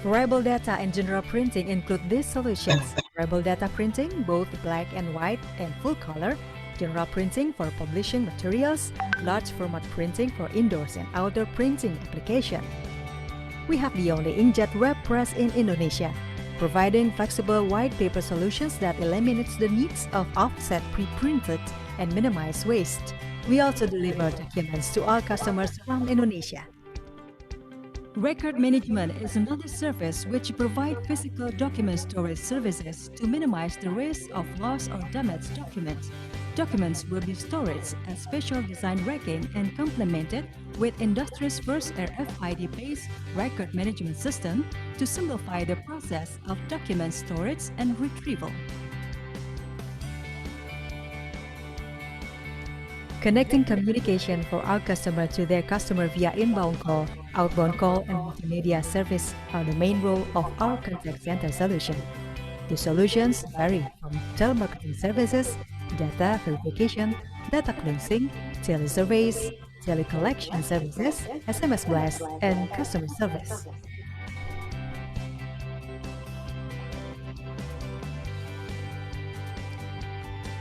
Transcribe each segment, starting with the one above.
Variable data and general printing include these solutions. Variable data printing, both black and white and full color, general printing for publishing materials, large format printing for indoors and outdoor printing application. We have the only inkjet web press in Indonesia, providing flexible white paper solutions that eliminates the needs of offset pre-printed and minimize waste. We also deliver documents to all customers around Indonesia. Record management is another service which provides physical document storage services to minimize the risk of loss or damaged documents. Documents will be stored as special design racking and complemented with industry's first RFID-based record management system to simplify the process of document storage and retrieval. Connecting communication for our customer to their customer via inbound call, outbound call, and multimedia service are the main role of our contact center solution. The solutions vary from telemarketing services, data verification, data cleansing, telesurveys, telecollection services, SMS blast, and customer service.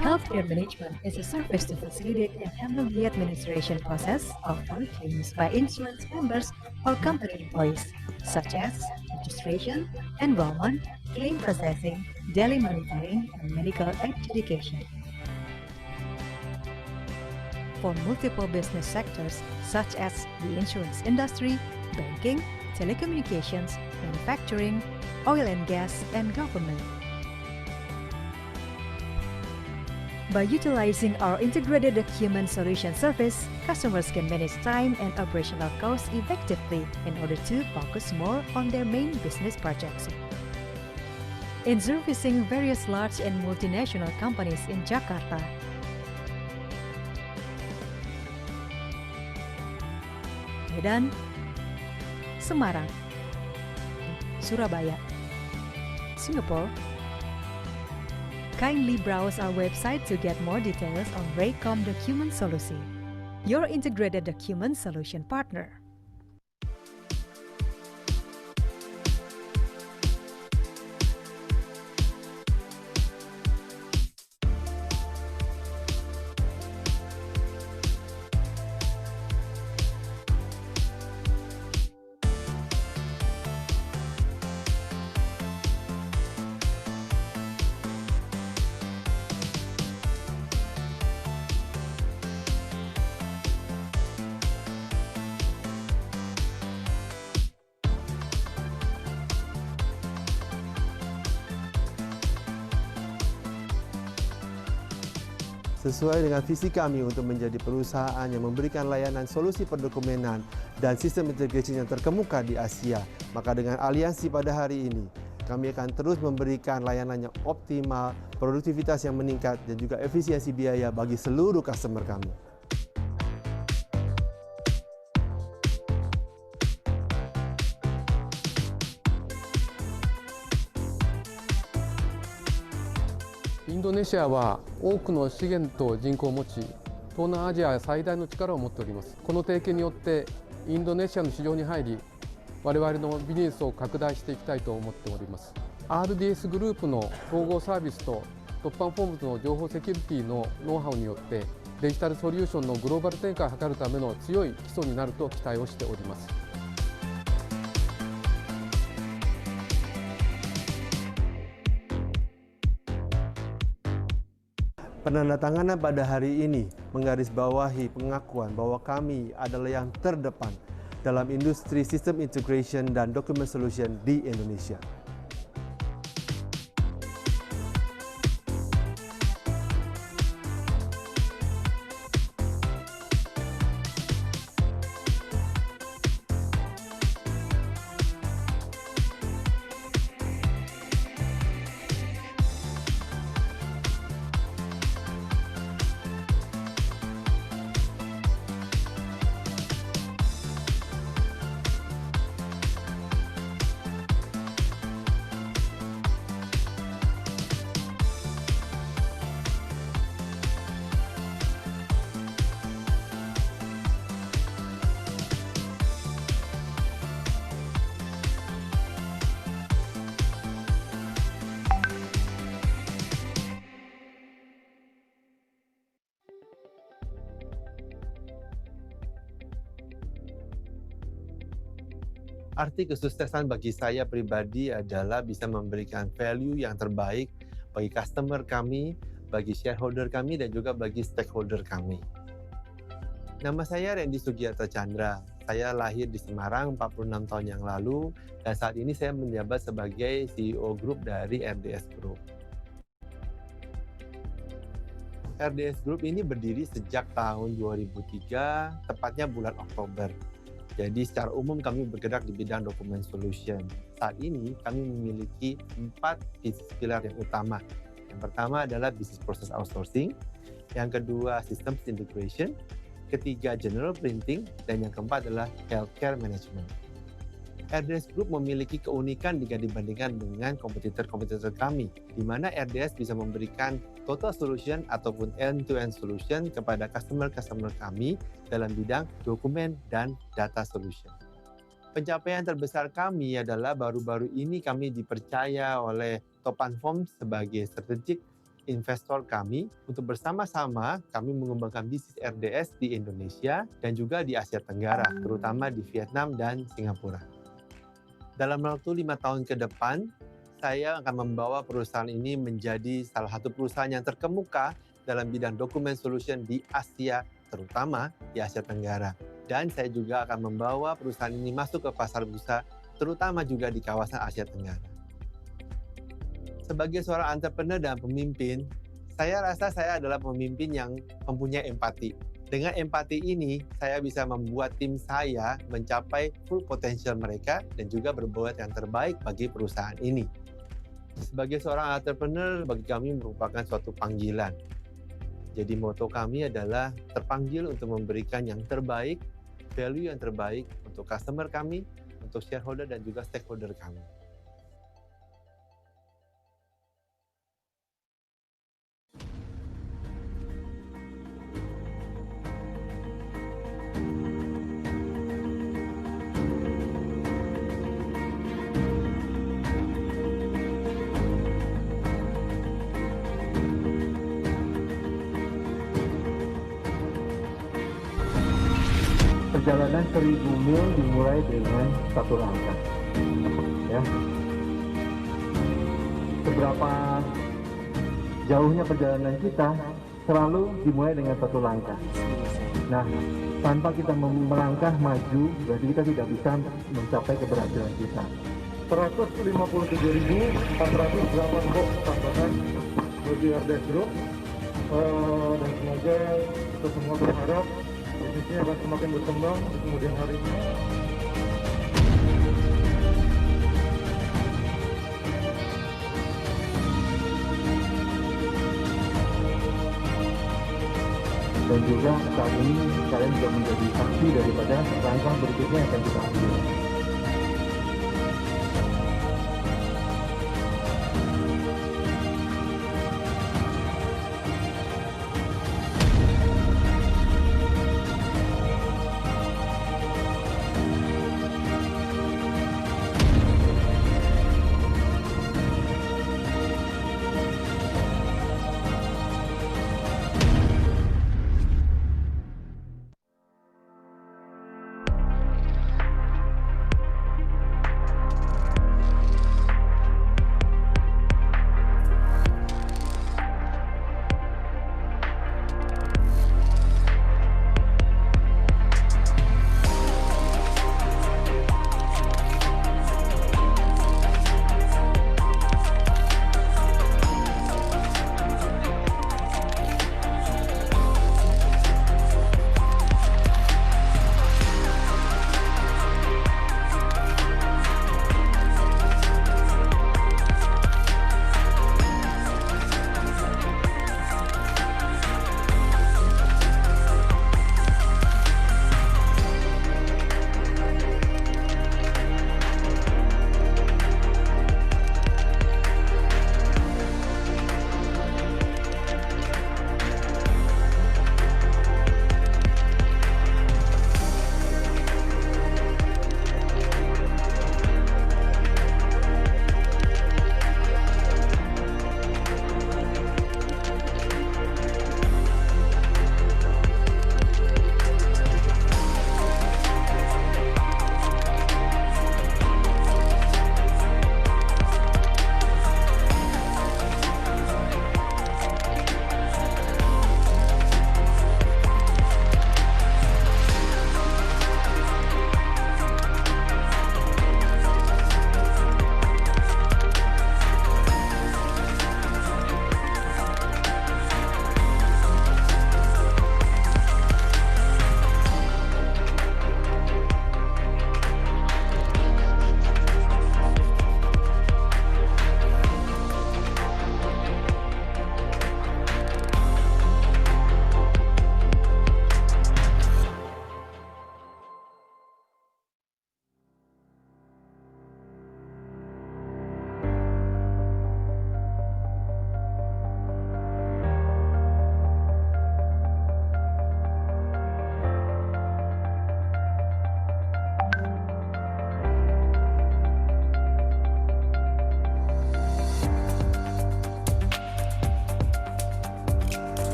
Healthcare management is a service to facilitate and handle the administration process of health claims by insurance members or company employees, such as registration, enrollment, claim processing, daily monitoring, and medical adjudication. For multiple business sectors, such as the insurance industry, banking, telecommunications, manufacturing, oil and gas, and government. By utilizing our integrated document solution service, customers can manage time and operational costs effectively in order to focus more on their main business projects. In servicing various large and multinational companies in Jakarta, Medan, Semarang, Surabaya, Singapore. Kindly browse our website to get more details on Raycom Document Solution, your integrated document solution partner. Sesuai dengan visi kami untuk menjadi perusahaan yang memberikan layanan solusi perdokumenan dan sistem integrasi yang terkemuka di Asia, maka dengan aliansi pada hari ini, kami akan terus memberikan layanan yang optimal, produktivitas yang meningkat, dan juga efisiensi biaya bagi seluruh customer kami.インドネシアは多くの資源と人口を持ち、東南アジア最大の力を持っております。この提携によってインドネシアの市場に入り、我々のビジネスを拡大していきたいと思っております。RDS グループの統合サービスと突破フォームズの情報セキュリティのノウハウによってデジタルソリューションのグローバル展開を図るための強い基礎になると期待をしております。Penandatanganan pada hari ini menggarisbawahi pengakuan bahwa kami adalah yang terdepan dalam industri sistem integration dan document solution di Indonesia. Arti kesuksesan bagi saya pribadi adalah bisa memberikan value yang terbaik bagi customer kami, bagi shareholder kami, dan juga bagi stakeholder kami. Nama saya Randy Sugiarto Chandra. Saya lahir di Semarang 46 tahun yang lalu, dan saat ini saya menjabat sebagai CEO Group dari RDS Group. RDS Group ini berdiri sejak tahun 2003, tepatnya bulan Oktober. Jadi secara umum kami bergerak di bidang dokumen solution. Saat ini kami memiliki 4 bisnis pilar yang utama. Yang pertama adalah business process outsourcing, yang kedua systems integration, ketiga general printing, dan yang keempat adalah healthcare management. RDS Group memiliki keunikan jika dibandingkan dengan kompetitor-kompetitor kami, di mana RDS bisa memberikan total solution ataupun end-to-end solution kepada customer-customer kami dalam bidang dokumen dan data solution. Pencapaian terbesar kami adalah baru-baru ini kami dipercaya oleh Topan Firm sebagai strategic investor kami untuk bersama-sama kami mengembangkan bisnis RDS di Indonesia dan juga di Asia Tenggara, terutama di Vietnam dan Singapura. Dalam waktu 5 tahun ke depan, saya akan membawa perusahaan ini menjadi salah satu perusahaan yang terkemuka dalam bidang dokumen solution di Asia, terutama di Asia Tenggara. Dan saya juga akan membawa perusahaan ini masuk ke pasar bursa, terutama juga di kawasan Asia Tenggara. Sebagai seorang entrepreneur dan pemimpin, saya rasa saya adalah pemimpin yang mempunyai empati. Dengan empati ini, saya bisa membuat tim saya mencapai full potential mereka dan juga berbuat yang terbaik bagi perusahaan ini. Sebagai seorang entrepreneur, bagi kami merupakan suatu panggilan. Jadi moto kami adalah terpanggil untuk memberikan yang terbaik, value yang terbaik untuk customer kami, untuk shareholder dan juga stakeholder kami. Perjalanan 1000 mil dimulai dengan satu langkah. Ya. Seberapa jauhnya perjalanan kita selalu dimulai dengan satu langkah. Nah, tanpa kita melangkah maju, berarti kita tidak bisa mencapai keberhasilan kita. 157.408 box tambahan bagi RDS Group, dan semoga kita semua berharap bisnisnya akan semakin berkembang di kemudian harinya. Dan juga saat ini kalian juga menjadi saksi daripada langkah berikutnya yang akan kita ambil.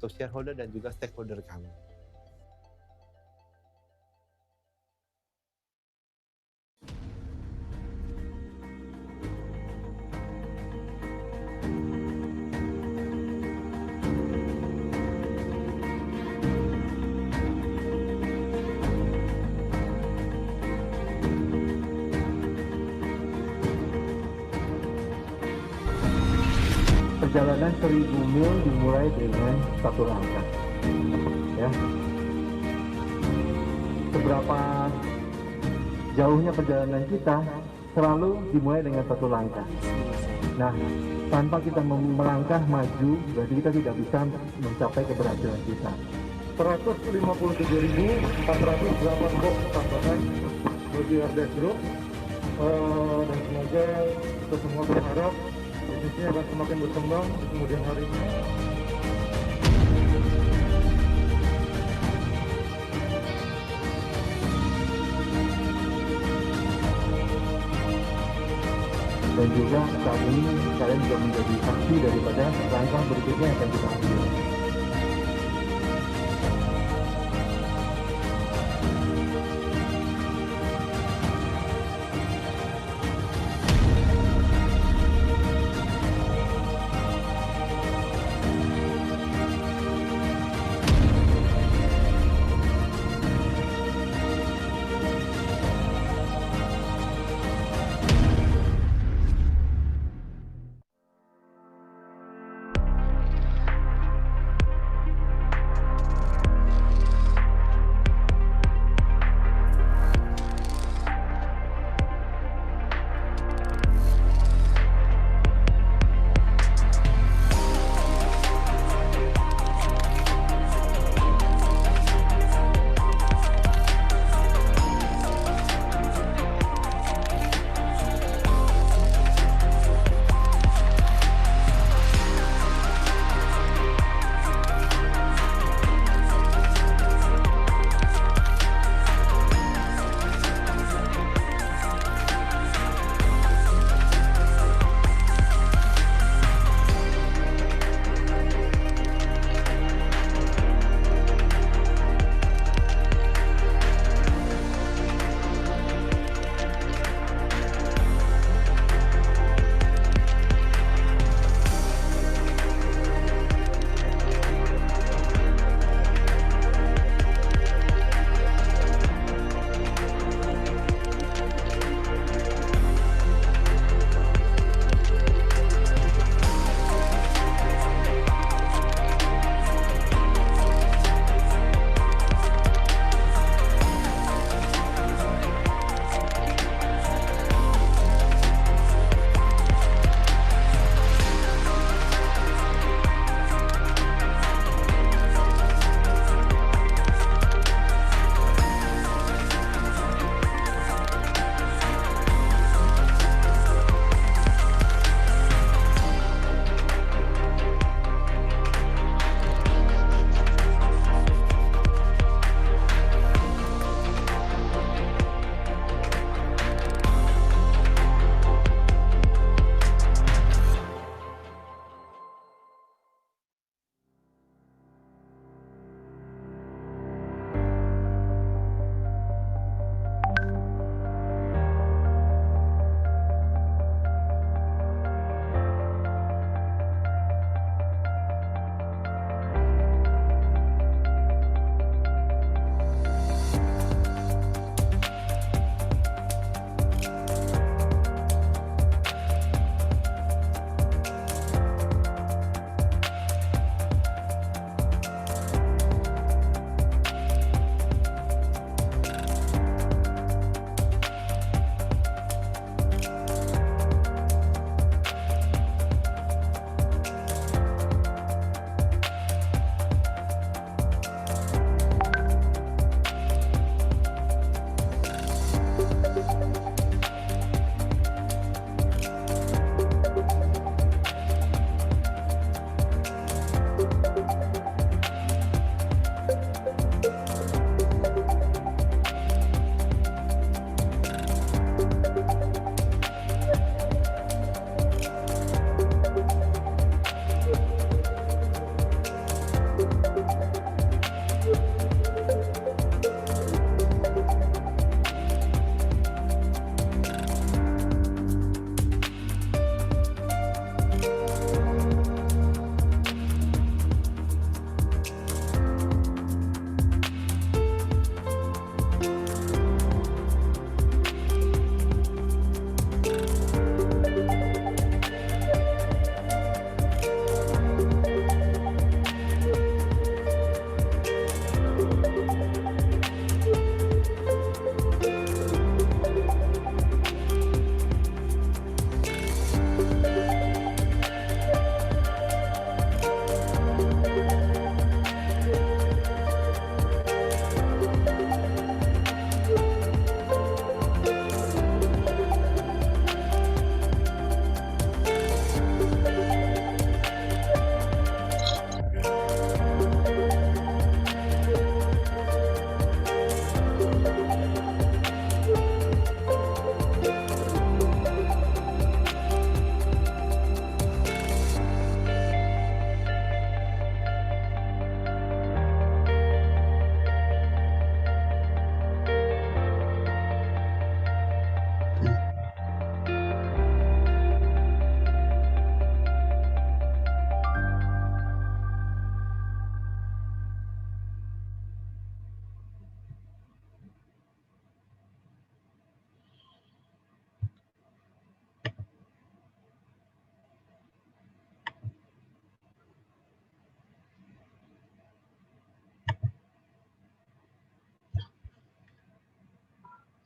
untuk shareholder dan juga stakeholder kami. Perjalanan 1000 mil dimulai dengan satu langkah. Ya. Seberapa jauhnya perjalanan kita selalu dimulai dengan satu langkah. Nah, tanpa kita melangkah maju, berarti kita tidak bisa mencapai keberhasilan kita. 157.408 box tambahan bagi RDS Group, dan semoga kita semua berharap bisnisnya akan semakin berkembang di kemudian harinya. Dan juga saat ini kalian juga menjadi saksi daripada langkah berikutnya yang akan kita ambil.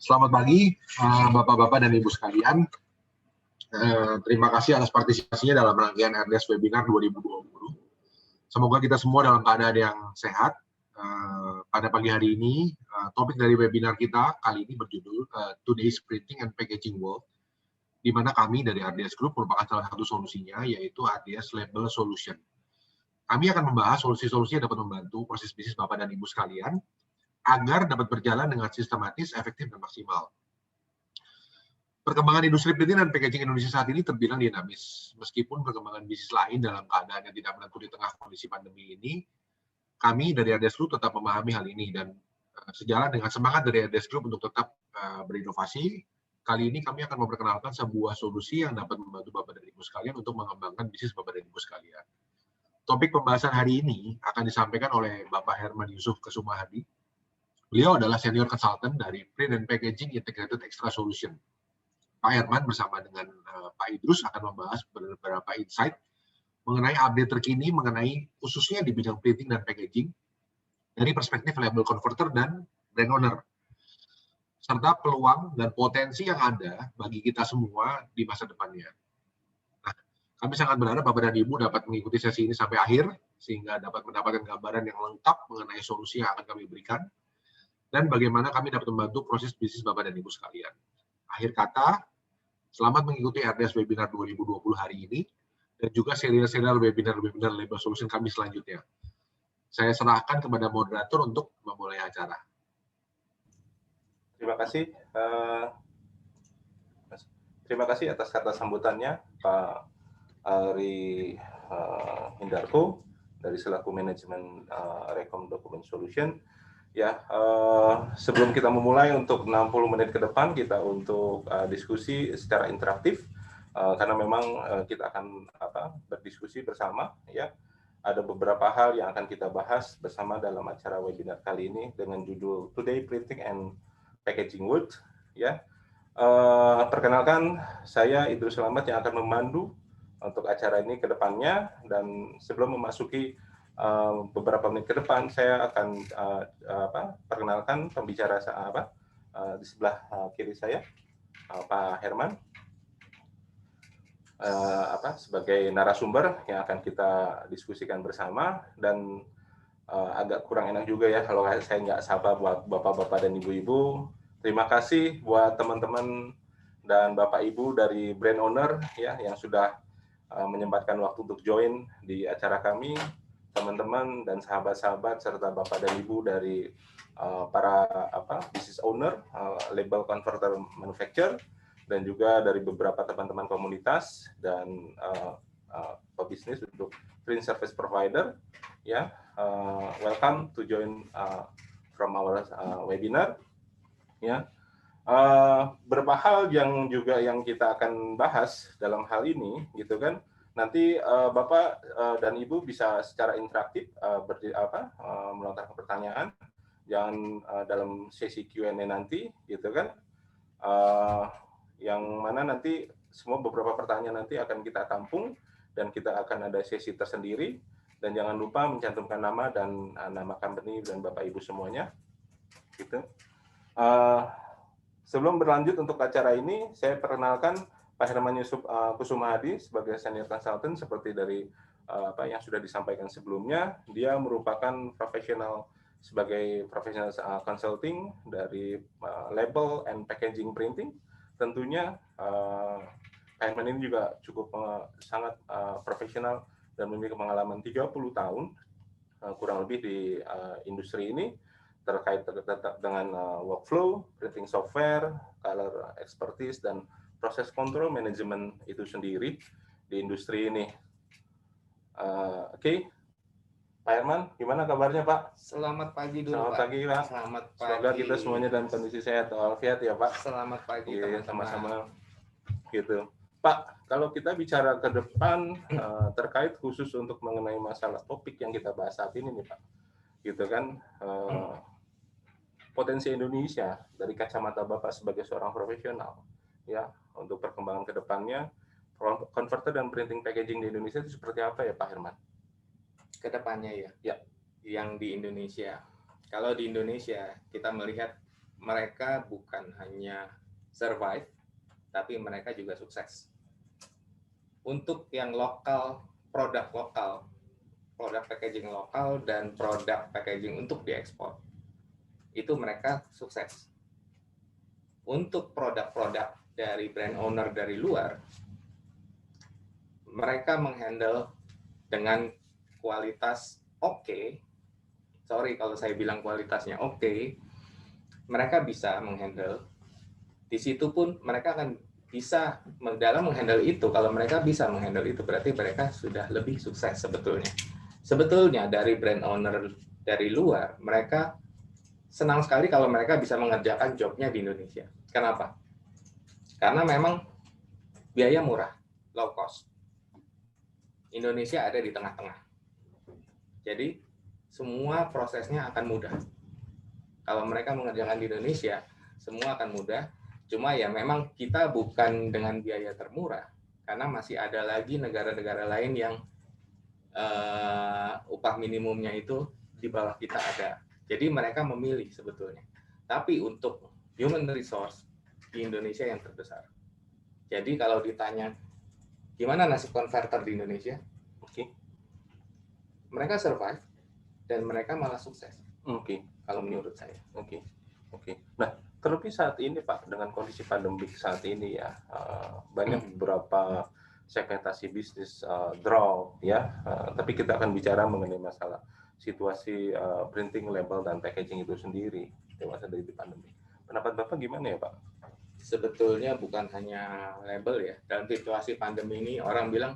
Selamat pagi, Bapak-Bapak dan Ibu sekalian. Terima kasih atas partisipasinya dalam rangkaian RDS Webinar 2020. Semoga kita semua dalam keadaan yang sehat. Pada pagi hari ini, topik dari webinar kita kali ini berjudul Today's Printing and Packaging World, di mana kami dari RDS Group merupakan salah satu solusinya, yaitu RDS Label Solution. Kami akan membahas solusi-solusi yang dapat membantu proses bisnis Bapak dan Ibu sekalian agar dapat berjalan dengan sistematis, efektif, dan maksimal. Perkembangan industri printing dan packaging Indonesia saat ini terbilang dinamis. Meskipun perkembangan bisnis lain dalam keadaan yang tidak menentu di tengah kondisi pandemi ini, kami dari RDS Group tetap memahami hal ini dan sejalan dengan semangat dari RDS Group untuk tetap berinovasi. Kali ini kami akan memperkenalkan sebuah solusi yang dapat membantu Bapak dan Ibu sekalian untuk mengembangkan bisnis Bapak dan Ibu sekalian. Topik pembahasan hari ini akan disampaikan oleh Bapak Herman Yusuf Kesumahadi. Beliau adalah senior consultant dari Print and Packaging Integrated Extra Solution. Pak Herman bersama dengan Pak Idrus akan membahas beberapa insight mengenai update terkini mengenai khususnya di bidang printing dan packaging dari perspektif label converter dan brand owner, serta peluang dan potensi yang ada bagi kita semua di masa depannya. Nah, kami sangat berharap Bapak dan Ibu dapat mengikuti sesi ini sampai akhir, sehingga dapat mendapatkan gambaran yang lengkap mengenai solusi yang akan kami berikan, dan bagaimana kami dapat membantu proses bisnis Bapak dan Ibu sekalian. Akhir kata, selamat mengikuti RDS Webinar 2020 hari ini, dan juga serial-serial webinar-webinar Label Solution kami selanjutnya. Saya serahkan kepada moderator untuk memulai acara. Terima kasih atas kata sambutannya, Pak Ari Hindarko, dari selaku manajemen Rekom Document Solution. Ya, sebelum kita memulai untuk 60 menit ke depan kita untuk diskusi secara interaktif, karena memang kita akan berdiskusi bersama. Ya, ada beberapa hal yang akan kita bahas bersama dalam acara webinar kali ini dengan judul Today Printing and Packaging World. Ya, perkenalkan saya Idrus Selamat yang akan memandu untuk acara ini ke depannya, dan sebelum memasuki beberapa menit ke depan, saya akan perkenalkan pembicara di sebelah kiri saya, Pak Herman, sebagai narasumber yang akan kita diskusikan bersama. Dan agak kurang enak juga ya kalau saya nggak sapa buat bapak-bapak dan ibu-ibu. Terima kasih buat teman-teman dan bapak ibu dari brand owner ya yang sudah menyempatkan waktu untuk join di acara kami. Teman-teman dan sahabat-sahabat serta Bapak dan Ibu dari para business owner, label converter manufacturer, dan juga dari beberapa teman-teman komunitas dan pebisnis untuk print service provider. Ya, welcome to join from our webinar. Ya, beberapa hal yang kita akan bahas dalam hal ini, gitu kan. Nanti Bapak dan Ibu bisa secara interaktif melontarkan pertanyaan, jangan dalam sesi Q&A nanti, gitu kan? Yang mana nanti semua beberapa pertanyaan nanti akan kita tampung dan kita akan ada sesi tersendiri. Dan jangan lupa mencantumkan nama dan nama company dan Bapak Ibu semuanya, gitu. Sebelum berlanjut untuk acara ini, saya perkenalkan Pak Herman Yusuf Kusumahadi sebagai senior consultant seperti dari yang sudah disampaikan sebelumnya. Dia merupakan profesional sebagai profesional consulting dari label and packaging printing. Tentunya Pak Herman ini juga cukup sangat profesional dan memiliki pengalaman 30 tahun kurang lebih di industri ini terkait dengan workflow, printing software, color expertise, dan proses kontrol manajemen itu sendiri di industri ini. Oke. Pak Herman, gimana kabarnya Pak? Selamat pagi dulu Selamat Pak. pagi Pak. Selamat pagi. Semoga kita semuanya dalam kondisi sehat walafiat ya Pak. Selamat pagi Iya, teman-teman. sama-sama. Gitu. Pak, kalau kita bicara ke depan terkait khusus untuk mengenai masalah topik yang kita bahas saat ini nih Pak. Gitu kan, potensi Indonesia dari kacamata Bapak sebagai seorang profesional ya untuk perkembangan ke depannya, converter dan printing packaging di Indonesia itu seperti apa ya Pak Herman? Kedepannya ya. Ya. Yang di Indonesia. Kalau di Indonesia kita melihat mereka bukan hanya survive, tapi mereka juga sukses. Untuk yang lokal, produk packaging lokal dan produk packaging untuk diekspor, itu mereka sukses. Untuk produk-produk dari brand owner dari luar, mereka menghandle dengan kualitas oke. Sorry kalau saya bilang kualitasnya oke, mereka bisa menghandle. Di situ pun mereka akan bisa dalam menghandle itu. Kalau mereka bisa menghandle itu, berarti mereka sudah lebih sukses sebetulnya. Sebetulnya dari brand owner dari luar, mereka senang sekali kalau mereka bisa mengerjakan jobnya di Indonesia. Kenapa? Karena memang biaya murah, low cost. Indonesia ada di tengah-tengah. Jadi semua prosesnya akan mudah. Kalau mereka mengerjakan di Indonesia, semua akan mudah. Cuma ya memang kita bukan dengan biaya termurah, karena masih ada lagi negara-negara lain yang upah minimumnya itu di bawah kita ada. Jadi mereka memilih sebetulnya. Tapi untuk human resource di Indonesia yang terbesar. Jadi kalau ditanya gimana nasib converter di Indonesia, mereka survive dan mereka malah sukses. Kalau menurut saya. Nah, terlebih saat ini Pak, dengan kondisi pandemik saat ini ya, banyak beberapa segmentasi bisnis drop ya, tapi kita akan bicara mengenai masalah situasi printing, label dan packaging itu sendiri dewasa dari pandemi. Pendapat Bapak gimana ya Pak? Sebetulnya bukan hanya label ya. Dalam situasi pandemi ini orang bilang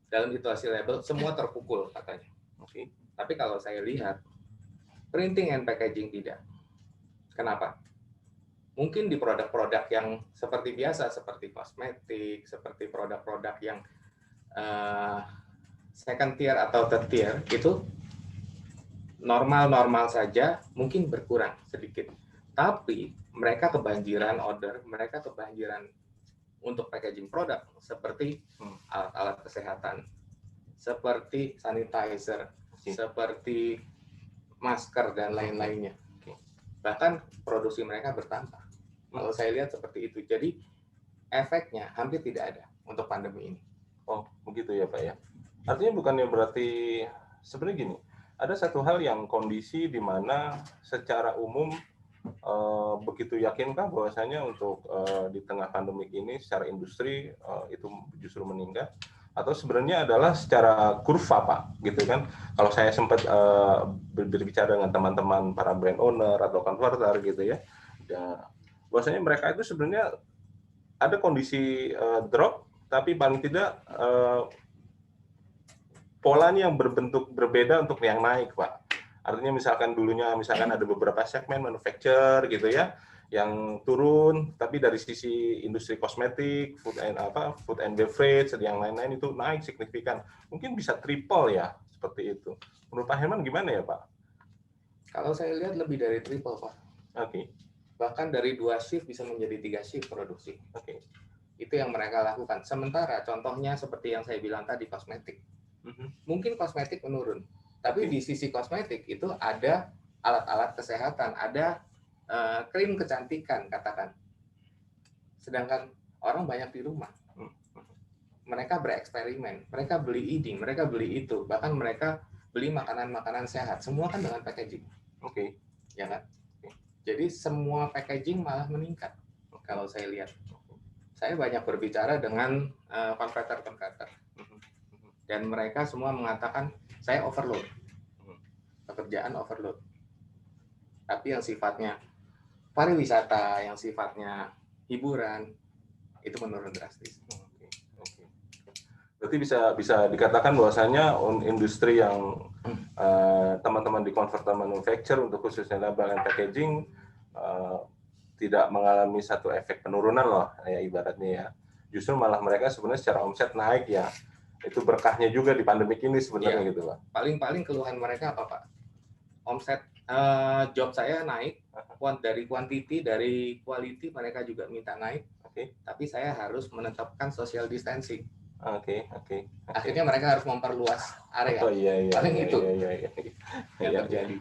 dalam situasi label semua terpukul katanya. Tapi kalau saya lihat printing and packaging tidak. Kenapa? Mungkin di produk-produk yang seperti biasa, seperti kosmetik, seperti produk-produk yang second tier atau third tier, itu normal-normal saja, mungkin berkurang sedikit. Tapi mereka kebanjiran order, mereka kebanjiran untuk packaging produk, seperti alat-alat kesehatan, seperti sanitizer, seperti masker, dan lain-lainnya. Bahkan produksi mereka bertambah. Kalau saya lihat seperti itu. Jadi efeknya hampir tidak ada untuk pandemi ini. Oh, begitu ya Pak ya. Artinya bukannya berarti sebenarnya gini, ada satu hal yang kondisi di mana secara umum begitu yakinkah bahwasanya untuk di tengah pandemik ini secara industri itu justru meningkat, atau sebenarnya adalah secara kurva Pak, gitu kan? Kalau saya sempat berbicara dengan teman-teman para brand owner atau converter gitu ya, bahwasanya mereka itu sebenarnya ada kondisi drop, tapi paling tidak polanya yang berbentuk berbeda untuk yang naik Pak. Artinya misalkan dulunya ada beberapa segmen manufacture gitu ya, yang turun, tapi dari sisi industri kosmetik, food and beverage, dan yang lain-lain itu naik signifikan. Mungkin bisa triple ya, seperti itu. Menurut Pak Herman gimana ya Pak? Kalau saya lihat lebih dari triple Pak. Bahkan dari 2 shift bisa menjadi 3 shift produksi. Itu yang mereka lakukan. Sementara contohnya seperti yang saya bilang tadi, kosmetik. Mungkin kosmetik menurun, tapi di sisi kosmetik itu ada alat-alat kesehatan, ada krim kecantikan katakan. Sedangkan orang banyak di rumah. Mereka bereksperimen, mereka beli ini, mereka beli itu, bahkan mereka beli makanan-makanan sehat. Semua kan dengan packaging. Ya kan? Jadi semua packaging malah meningkat kalau saya lihat. Saya banyak berbicara dengan converter-converter. Dan mereka semua mengatakan saya overload. Pekerjaan overload. Tapi yang sifatnya pariwisata, yang sifatnya hiburan, itu menurun drastis. Berarti bisa dikatakan bahwasanya industri yang teman-teman di converter manufacture untuk khususnya label and packaging tidak mengalami satu efek penurunan loh, ya ibaratnya ya. Justru malah mereka sebenarnya secara omset naik ya. Itu berkahnya juga di pandemik ini sebenarnya gitu Pak. Paling-paling keluhan mereka apa Pak? Omset job saya naik, dari quantity, dari quality mereka juga minta naik, tapi saya harus menetapkan social distancing. Akhirnya mereka harus memperluas area. Paling itu yang terjadi.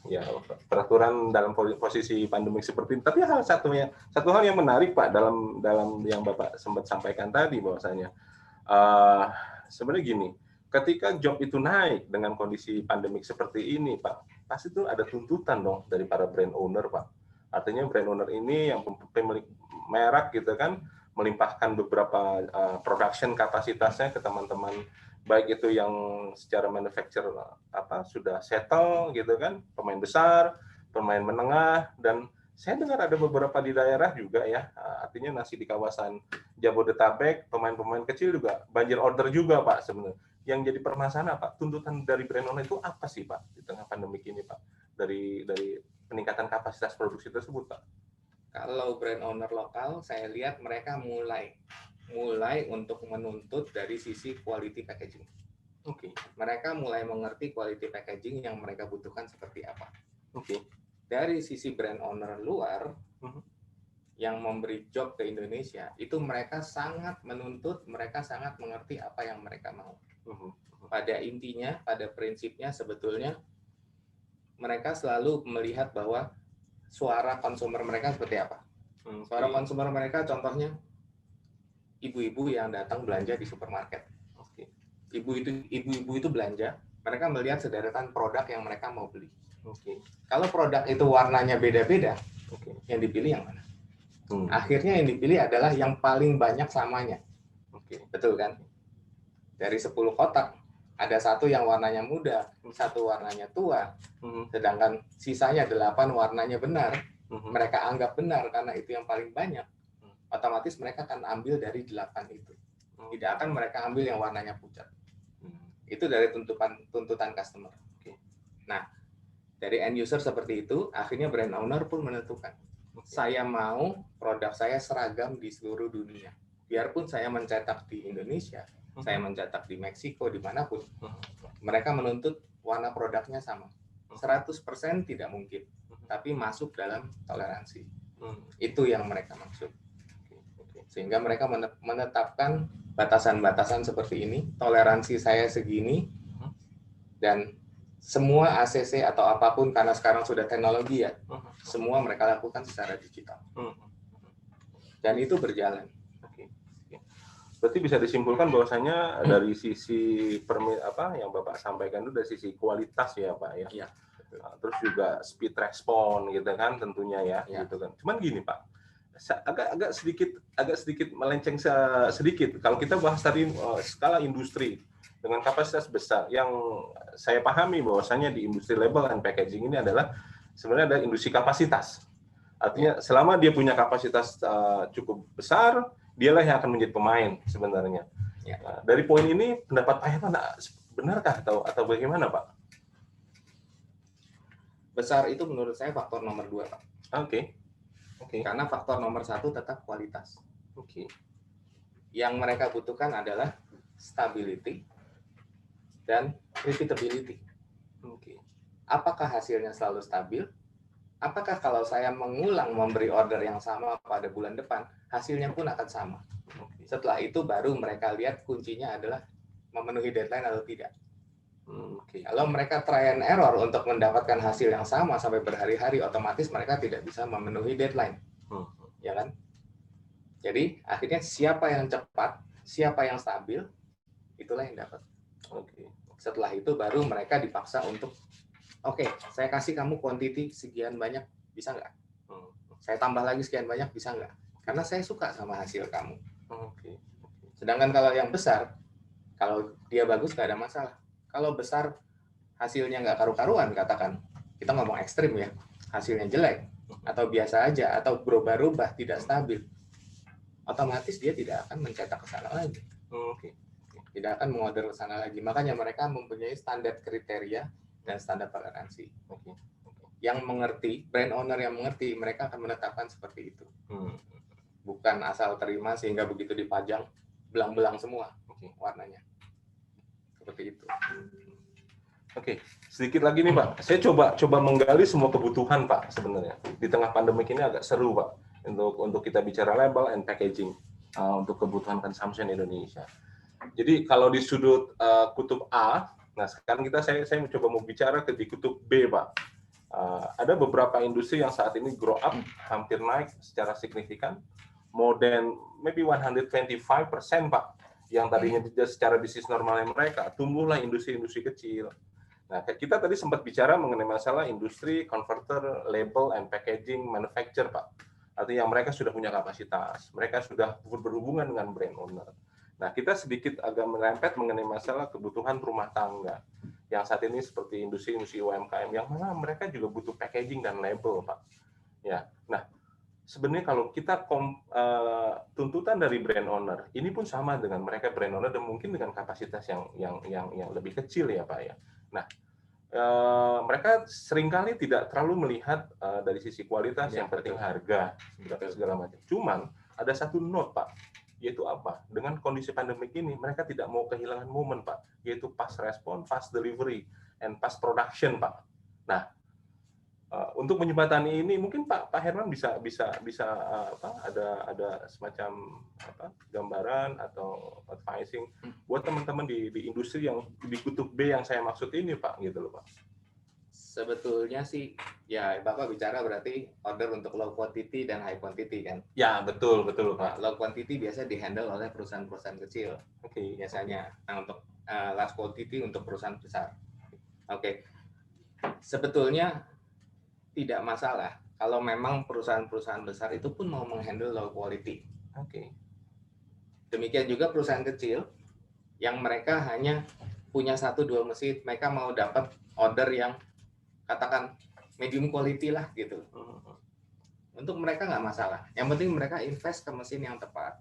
ya peraturan dalam posisi pandemik seperti ini. Tapi satu hal yang menarik Pak dalam yang Bapak sempat sampaikan tadi bahwasanya sebenarnya gini, ketika job itu naik dengan kondisi pandemik seperti ini Pak, pasti itu ada tuntutan dong dari para brand owner Pak. Artinya brand owner ini yang pemilik merek gitu kan melimpahkan beberapa production kapasitasnya ke teman-teman, baik itu yang secara manufacture sudah settle gitu kan, pemain besar, pemain menengah, dan saya dengar ada beberapa di daerah juga ya, artinya masih di kawasan Jabodetabek, pemain-pemain kecil juga banjir order juga Pak sebenarnya. Yang jadi permasalahan Pak, tuntutan dari brand owner itu apa sih Pak di tengah pandemi ini Pak, dari peningkatan kapasitas produksi tersebut Pak? Kalau brand owner lokal, saya lihat mereka mulai untuk menuntut dari sisi quality packaging. Oke. Mereka mulai mengerti quality packaging yang mereka butuhkan seperti apa. Oke. Dari sisi brand owner luar yang memberi job ke Indonesia, itu mereka sangat menuntut, mereka sangat mengerti apa yang mereka mau. Pada intinya, pada prinsipnya sebetulnya mereka selalu melihat bahwa suara konsumer mereka seperti apa. Suara konsumer mereka contohnya ibu-ibu yang datang belanja di supermarket. Ibu-ibu itu belanja, mereka melihat sederetan produk yang mereka mau beli. Kalau produk itu warnanya beda-beda, yang dipilih yang mana? Akhirnya yang dipilih adalah yang paling banyak samanya. Betul kan? Dari 10 kotak, ada satu yang warnanya muda, satu warnanya tua, sedangkan sisanya 8 warnanya benar. Mereka anggap benar karena itu yang paling banyak. Otomatis mereka akan ambil dari 8 itu. Tidak akan mereka ambil yang warnanya pucat. Itu dari tuntutan customer. Nah, dari end user seperti itu, akhirnya brand owner pun menentukan. Saya mau produk saya seragam di seluruh dunia. Biarpun saya mencetak di Indonesia, saya mencetak di Meksiko, dimanapun, mereka menuntut warna produknya sama. 100% tidak mungkin, tapi masuk dalam toleransi. Itu yang mereka maksud. Sehingga mereka menetapkan batasan-batasan seperti ini, toleransi saya segini, dan semua ACC atau apapun, karena sekarang sudah teknologi ya, semua mereka lakukan secara digital. Dan itu berjalan. Berarti bisa disimpulkan bahwasanya dari sisi yang Bapak sampaikan itu dari sisi kualitas ya Pak ya. Iya. Terus juga speed respon gitu kan tentunya ya. Gitu kan. Cuman gini Pak, agak sedikit melenceng sedikit. Kalau kita bahas tadi skala industri dengan kapasitas besar, yang saya pahami bahwasanya di industri label and packaging ini adalah sebenarnya ada industri kapasitas. Artinya selama dia punya kapasitas cukup besar, dialah yang akan menjadi pemain sebenarnya. Ya. Nah, dari poin ini pendapat Pak Herman benarkah atau bagaimana Pak? Besar itu menurut saya faktor nomor 2 Pak. Oke. Karena faktor nomor 1 tetap kualitas. Yang mereka butuhkan adalah stability dan repeatability. Apakah hasilnya selalu stabil? Apakah kalau saya mengulang memberi order yang sama pada bulan depan, hasilnya pun akan sama? Setelah itu baru mereka lihat kuncinya adalah memenuhi deadline atau tidak. Kalau mereka try and error untuk mendapatkan hasil yang sama sampai berhari-hari, otomatis mereka tidak bisa memenuhi deadline. Ya kan? Jadi akhirnya siapa yang cepat, siapa yang stabil, itulah yang dapat. Setelah itu baru mereka dipaksa untuk Oke, saya kasih kamu quantity sekian banyak, bisa nggak? Saya tambah lagi sekian banyak, bisa nggak? Karena saya suka sama hasil kamu. Sedangkan kalau yang besar, kalau dia bagus nggak ada masalah. Kalau besar hasilnya nggak karu-karuan, katakan, kita ngomong ekstrim ya, hasilnya jelek, atau biasa aja, atau berubah-ubah, tidak stabil, otomatis dia tidak akan mencetak ke sana lagi. Tidak akan mengorder ke sana lagi. Makanya mereka mempunyai standar kriteria dan standar toleransi. Yang mengerti, brand owner yang mengerti, mereka akan menetapkan seperti itu. Bukan asal terima sehingga begitu dipajang, belang-belang semua warnanya. Seperti itu. Sedikit lagi nih Pak, saya coba menggali semua kebutuhan Pak sebenarnya. Di tengah pandemi ini agak seru Pak, untuk kita bicara label and packaging, untuk kebutuhan consumption Indonesia. Jadi kalau di sudut kutub A, nah sekarang saya mencoba mau bicara di kutub B Pak. Ada beberapa industri yang saat ini grow up, hampir naik secara signifikan, more than maybe 125%, Pak, yang tadinya secara bisnis normalnya mereka, tumbuhlah industri-industri kecil. Nah, kita tadi sempat bicara mengenai masalah industri, converter, label, and packaging, manufacture, Pak. Artinya mereka sudah punya kapasitas, mereka sudah berhubungan dengan brand owner. Nah, kita sedikit agak merempet mengenai masalah kebutuhan rumah tangga, yang saat ini seperti industri UMKM, yang mana mereka juga butuh packaging dan label, Pak. Ya, nah, sebenarnya kalau kita tuntutan dari brand owner, ini pun sama dengan mereka brand owner dan mungkin dengan kapasitas yang lebih kecil ya, Pak ya. Nah, mereka seringkali tidak terlalu melihat dari sisi kualitas, yang penting harga, segala macam. Cuman ada satu note, Pak, yaitu apa? Dengan kondisi pandemik ini, mereka tidak mau kehilangan momen, Pak, yaitu fast respon, fast delivery, and fast production, Pak. Nah, untuk menjembatani ini, mungkin Pak Herman bisa ada semacam gambaran atau advising buat teman-teman di industri yang di kutub B yang saya maksud ini, Pak, gitu loh, Pak. Sebetulnya sih, ya Bapak bicara berarti order untuk low quantity dan high quantity kan? Ya, betul Pak. Low quantity biasa dihandle oleh perusahaan-perusahaan kecil, biasanya. Nah, untuk large quantity untuk perusahaan besar. Sebetulnya tidak masalah kalau memang perusahaan-perusahaan besar itu pun mau menghandle low quality. Demikian juga perusahaan kecil yang mereka hanya punya 1-2 mesin, mereka mau dapat order yang katakan medium quality lah gitu. Untuk mereka nggak masalah. Yang penting mereka invest ke mesin yang tepat,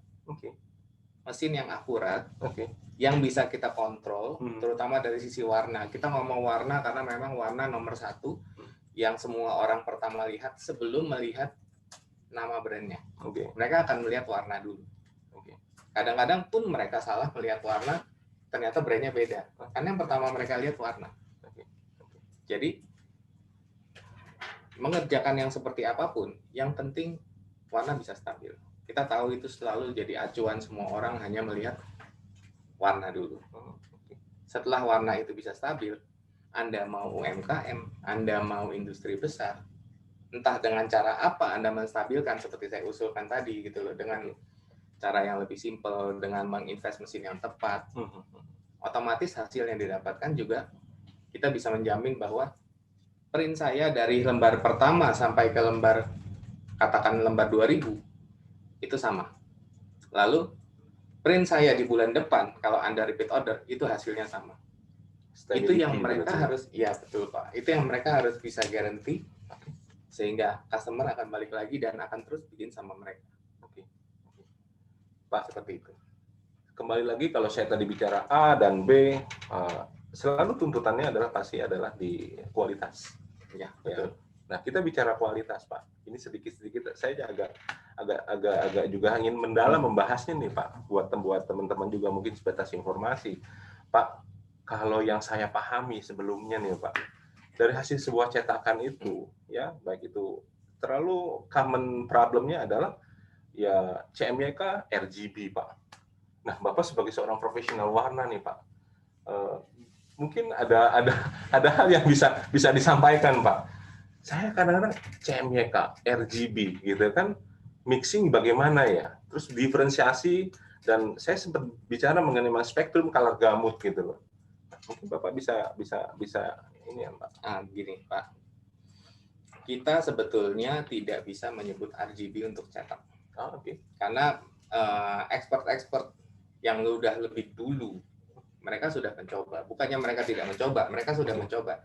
mesin yang akurat, yang bisa kita kontrol, terutama dari sisi warna. Kita ngomong warna karena memang warna nomor 1 yang semua orang pertama lihat sebelum melihat nama brandnya. Mereka akan melihat warna dulu. Kadang-kadang pun mereka salah melihat warna, ternyata brandnya beda. Karena yang pertama mereka lihat warna. Jadi mengerjakan yang seperti apapun, yang penting warna bisa stabil. Kita tahu itu selalu jadi acuan, semua orang hanya melihat warna dulu. Setelah warna itu bisa stabil, Anda mau UMKM, Anda mau industri besar, entah dengan cara apa Anda menstabilkan seperti saya usulkan tadi gitu loh, dengan cara yang lebih simpel, dengan menginvest mesin yang tepat, otomatis hasil yang didapatkan juga kita bisa menjamin bahwa print saya dari lembar pertama sampai ke lembar, katakan lembar 2000, itu sama. Lalu, print saya di bulan depan, kalau Anda repeat order, itu hasilnya sama. Itu yang mereka harus, ya betul Pak, itu yang mereka harus bisa guarantee, sehingga customer akan balik lagi dan akan terus bikin sama mereka. Pak, seperti itu. Kembali lagi, kalau saya tadi bicara A dan B, selalu tuntutannya pasti adalah di kualitas. Ya, betul. Nah, kita bicara kualitas, Pak. Ini sedikit-sedikit saya agak juga ingin mendalam membahasnya nih, Pak. Buat teman-teman juga mungkin sebatas informasi. Pak, kalau yang saya pahami sebelumnya nih, Pak, dari hasil sebuah cetakan itu, ya, baik itu terlalu common problemnya adalah ya CMYK RGB, Pak. Nah, Bapak sebagai seorang profesional warna nih, Pak. Mungkin ada hal yang bisa disampaikan, Pak. Saya kadang-kadang CMYK, RGB gitu kan, mixing bagaimana ya? Terus diferensiasi, dan saya sempat bicara mengenai spektrum color gamut gitu loh. Mungkin Bapak bisa ini ya, Pak. Gini, Pak. Kita sebetulnya tidak bisa menyebut RGB untuk cetak. Karena expert yang udah lebih dulu mereka sudah mencoba. Bukannya mereka tidak mencoba, mereka sudah mencoba.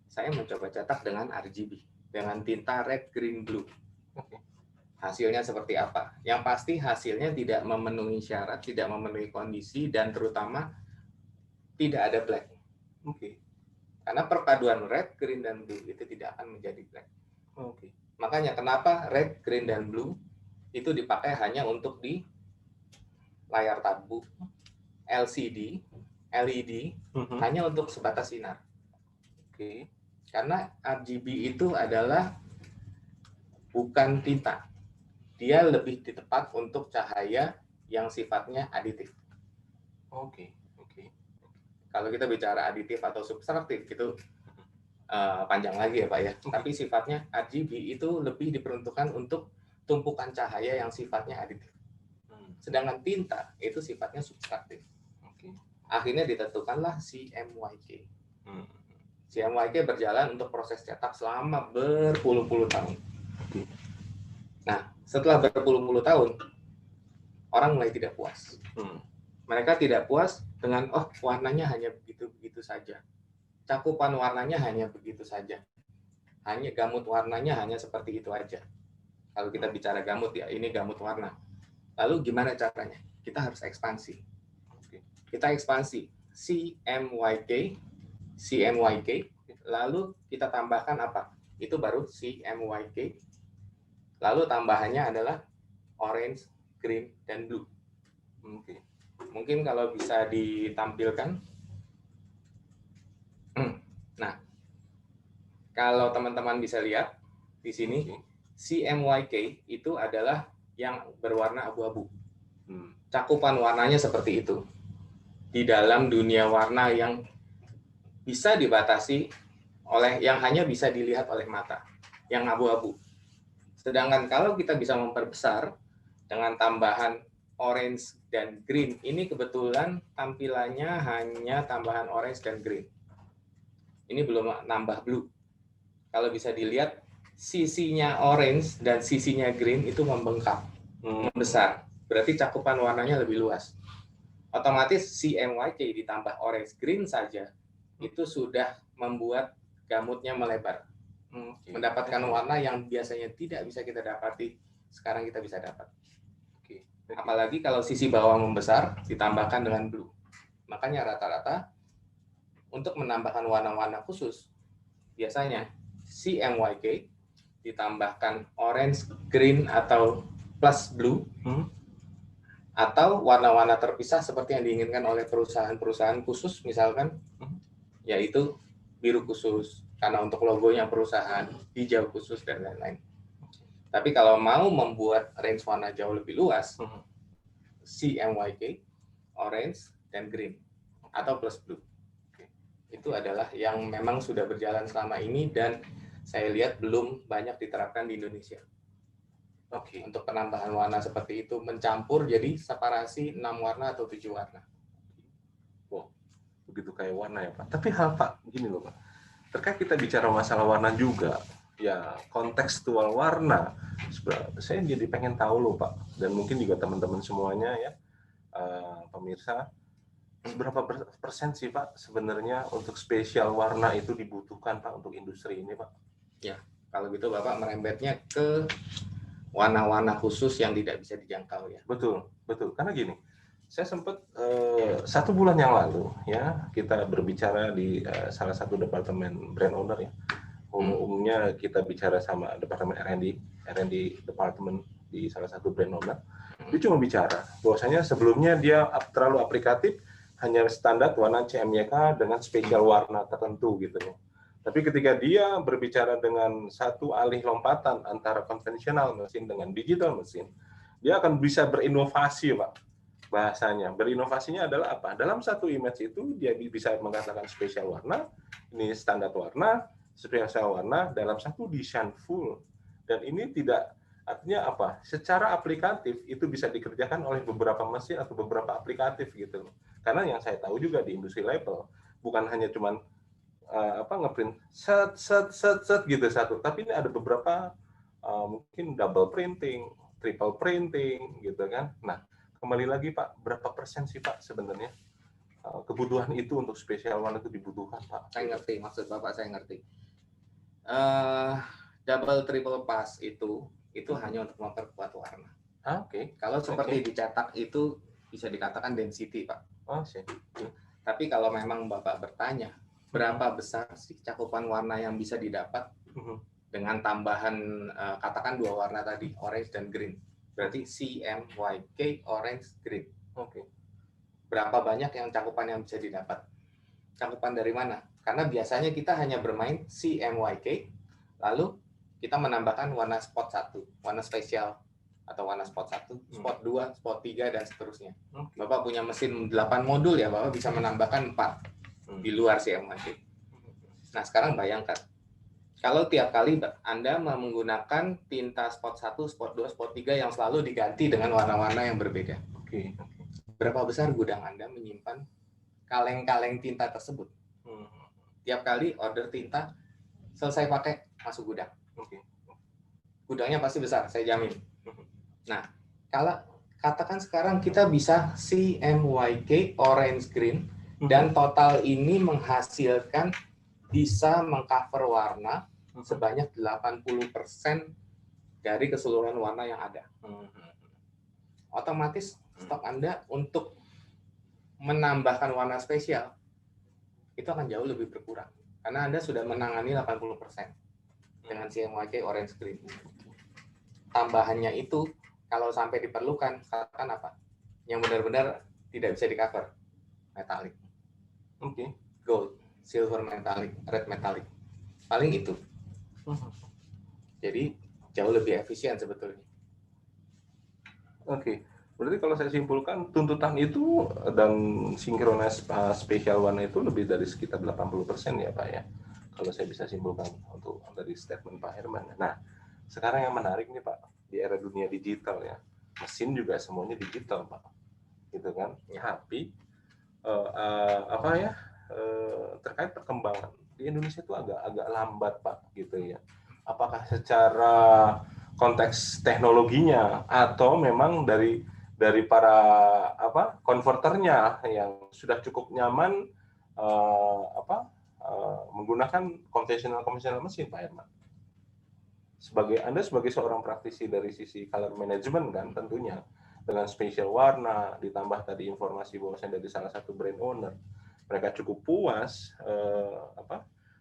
Saya mencoba cetak dengan RGB, dengan tinta red, green, blue. Hasilnya seperti apa? Yang pasti hasilnya tidak memenuhi syarat, tidak memenuhi kondisi, dan terutama tidak ada black. Karena perpaduan red, green, dan blue itu tidak akan menjadi black. Makanya kenapa red, green, dan blue itu dipakai hanya untuk di layar tabung, LCD, LED, hanya untuk sebatas sinar. Karena RGB itu adalah bukan tinta. Dia lebih tepat untuk cahaya yang sifatnya aditif. Kalau kita bicara aditif atau subtraktif, itu panjang lagi ya Pak ya. Tapi sifatnya RGB itu lebih diperuntukkan untuk tumpukan cahaya yang sifatnya aditif. Sedangkan tinta itu sifatnya subtraktif. Akhirnya ditentukanlah CMYK. CMYK berjalan untuk proses cetak selama berpuluh-puluh tahun. Nah, setelah berpuluh-puluh tahun, orang mulai tidak puas. Mereka tidak puas dengan, warnanya hanya begitu-begitu saja. Cakupan warnanya hanya begitu saja. Hanya gamut warnanya hanya seperti itu aja. Kalau kita bicara gamut ya, ini gamut warna. Lalu gimana caranya? Kita harus ekspansi. Kita ekspansi CMYK, lalu kita tambahkan apa? Itu baru CMYK. Lalu tambahannya adalah orange, green, dan blue. Mungkin kalau bisa ditampilkan. Nah, kalau teman-teman bisa lihat di sini, CMYK itu adalah yang berwarna abu-abu. Cakupan warnanya seperti itu. Di dalam dunia warna yang bisa dibatasi yang hanya bisa dilihat oleh mata, yang abu-abu. Sedangkan kalau kita bisa memperbesar dengan tambahan orange dan green, ini kebetulan tampilannya hanya tambahan orange dan green. Ini belum nambah blue. Kalau bisa dilihat, sisinya orange dan sisinya green itu membengkak, membesar. Berarti cakupan warnanya lebih luas. Otomatis CMYK ditambah orange green saja, itu sudah membuat gamutnya melebar. Mendapatkan warna yang biasanya tidak bisa kita dapati, sekarang kita bisa dapat. Apalagi kalau sisi bawah membesar, ditambahkan dengan blue. Makanya rata-rata, untuk menambahkan warna-warna khusus, biasanya CMYK ditambahkan orange, green, atau plus blue, atau warna-warna terpisah seperti yang diinginkan oleh perusahaan-perusahaan khusus, misalkan, yaitu biru khusus, karena untuk logonya perusahaan, hijau khusus, dan lain-lain. Tapi kalau mau membuat range warna jauh lebih luas, CMYK, orange, dan green, atau plus blue. Itu adalah yang memang sudah berjalan selama ini dan saya lihat belum banyak diterapkan di Indonesia. Untuk penambahan warna seperti itu, mencampur jadi separasi 6 warna atau 7 warna. Begitu kayak warna ya Pak. Tapi hal Pak, gini loh Pak. Terkait kita bicara masalah warna juga, ya kontekstual warna, saya jadi pengen tahu loh Pak, dan mungkin juga teman-teman semuanya ya, pemirsa, seberapa persen sih Pak sebenarnya untuk spesial warna itu dibutuhkan Pak untuk industri ini Pak? Ya, kalau gitu Bapak merembetnya ke warna-warna khusus yang tidak bisa dijangkau ya. Betul, betul. Karena gini, saya sempat 1 bulan yang lalu ya kita berbicara di salah satu departemen brand owner ya. Umumnya kita bicara sama departemen R&D departemen di salah satu brand owner. Dia cuma bicara bahwasanya sebelumnya dia terlalu aplikatif, hanya standar warna CMYK dengan spesial warna tertentu gitu ya. Tapi ketika dia berbicara dengan satu alih lompatan antara konvensional mesin dengan digital mesin, dia akan bisa berinovasi Pak. Bahasanya berinovasinya adalah apa? Dalam satu image itu dia bisa mengatakan spesial warna, ini standar warna, spesial warna dalam satu desain full. Dan ini tidak artinya apa? Secara aplikatif itu bisa dikerjakan oleh beberapa mesin atau beberapa aplikatif gitu. Karena yang saya tahu juga di industri label bukan hanya cuman ngeprint set gitu satu, tapi ini ada beberapa mungkin double printing, triple printing gitu kan. Nah, kembali lagi Pak, berapa persen sih Pak sebenarnya kebutuhan itu untuk spesial warna itu dibutuhkan Pak? Saya ngerti, maksud Bapak saya ngerti. Double triple pass itu hanya untuk memperkuat warna. Kalau seperti dicetak itu bisa dikatakan density Pak. Tapi kalau memang Bapak bertanya, berapa besar sih cakupan warna yang bisa didapat dengan tambahan katakan 2 warna tadi, orange dan green. Berarti CMYK, orange, green. Berapa banyak yang cakupan yang bisa didapat? Cakupan dari mana? Karena biasanya kita hanya bermain CMYK, lalu kita menambahkan warna spot 1, warna spesial, atau warna spot 1, spot 2, spot 3, dan seterusnya. Bapak punya mesin 8 modul ya, Bapak bisa menambahkan 4 di luar CMYK. Nah, sekarang bayangkan, kalau tiap kali Anda menggunakan tinta spot 1, spot 2, spot 3 yang selalu diganti dengan warna-warna yang berbeda. Oke. Berapa besar gudang Anda menyimpan kaleng-kaleng tinta tersebut? Tiap kali order tinta, selesai pakai, masuk gudang. Gudangnya pasti besar, saya jamin. Nah, kalau katakan sekarang kita bisa CMYK orange green dan total ini menghasilkan bisa mengcover warna sebanyak 80% dari keseluruhan warna yang ada. Otomatis stok Anda untuk menambahkan warna spesial itu akan jauh lebih berkurang karena Anda sudah menangani 80% dengan CMYK orange green. Tambahannya itu kalau sampai diperlukan, katakan apa? Yang benar-benar tidak bisa di-cover. Metalik. Gold, silver metallic, red metallic. Paling itu. Jadi jauh lebih efisien sebetulnya. Berarti kalau saya simpulkan tuntutan itu dan sinkronis spesial warna itu lebih dari sekitar 80% ya Pak ya. Kalau saya bisa simpulkan untuk dari statement Pak Herman. Nah, sekarang yang menarik nih Pak, di era dunia digital ya, mesin juga semuanya digital Pak, gitu kan? Tapi terkait perkembangan di Indonesia itu agak lambat Pak, gitu ya. Apakah secara konteks teknologinya atau memang dari para konverternya yang sudah cukup nyaman menggunakan konvensional mesin Pak Herman? Anda sebagai seorang praktisi dari sisi color management kan tentunya dengan spesial warna ditambah tadi informasi bahwasanya dari salah satu brand owner mereka cukup puas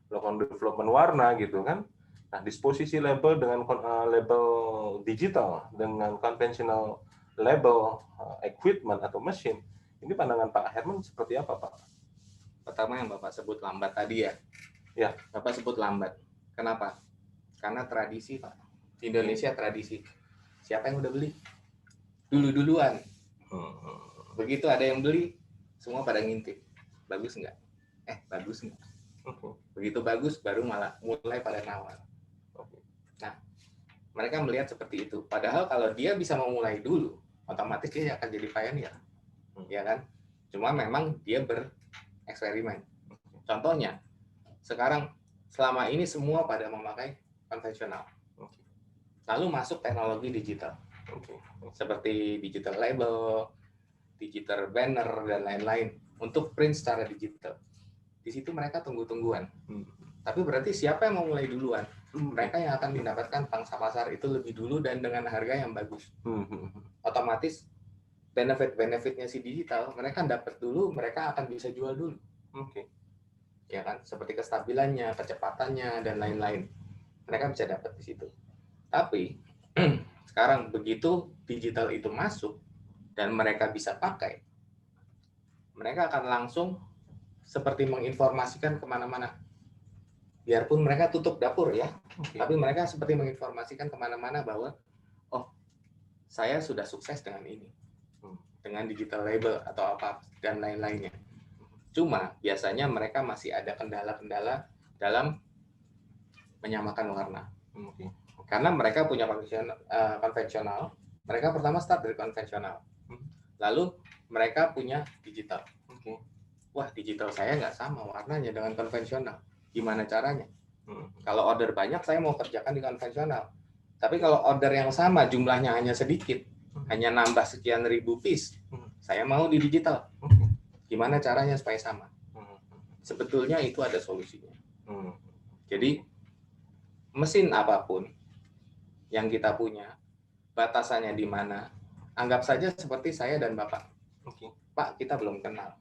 melakukan development warna gitu kan. Nah, disposisi label dengan label digital dengan konvensional label equipment atau mesin, ini pandangan Pak Herman seperti apa Pak? Pertama yang Bapak sebut lambat tadi ya. Ya. Bapak sebut lambat. Kenapa? Karena tradisi Pak. Di Indonesia tradisi. Siapa yang udah beli? Duluan. Begitu ada yang beli, semua pada ngintip. Bagus nggak? Bagus nggak? Begitu bagus, baru mulai pada nawar. Nah, mereka melihat seperti itu. Padahal kalau dia bisa memulai dulu, otomatis dia akan jadi pioneer. Ya kan? Cuma memang dia bereksperimen. Contohnya, sekarang selama ini semua pada memakai konvensional. Lalu masuk teknologi digital. Seperti digital label, digital banner, dan lain-lain. Untuk print secara digital. Di situ mereka tunggu-tungguan. Tapi berarti siapa yang mau mulai duluan? Mereka yang akan mendapatkan pangsa pasar itu lebih dulu dan dengan harga yang bagus. Otomatis benefit-benefitnya si digital, mereka dapat dulu, mereka akan bisa jual dulu. Ya kan? Seperti kestabilannya, kecepatannya, dan lain-lain. Mereka bisa dapat di situ. Tapi sekarang begitu digital itu masuk dan mereka bisa pakai, mereka akan langsung seperti menginformasikan kemana-mana. Biarpun mereka tutup dapur ya, tapi mereka seperti menginformasikan kemana-mana bahwa saya sudah sukses dengan ini, dengan digital label atau apa dan lain-lainnya. Cuma biasanya mereka masih ada kendala-kendala dalam menyamakan warna. Karena mereka punya konvensional, mereka pertama start dari konvensional. Lalu mereka punya digital. Wah, digital saya nggak sama warnanya dengan konvensional. Gimana caranya? Kalau order banyak, saya mau kerjakan di konvensional. Tapi kalau order yang sama, jumlahnya hanya sedikit, hanya nambah sekian ribu piece, saya mau di digital. Gimana caranya supaya sama? Sebetulnya itu ada solusinya. Jadi, mesin apapun yang kita punya, batasannya di mana, anggap saja seperti saya dan Bapak. Pak, kita belum kenal.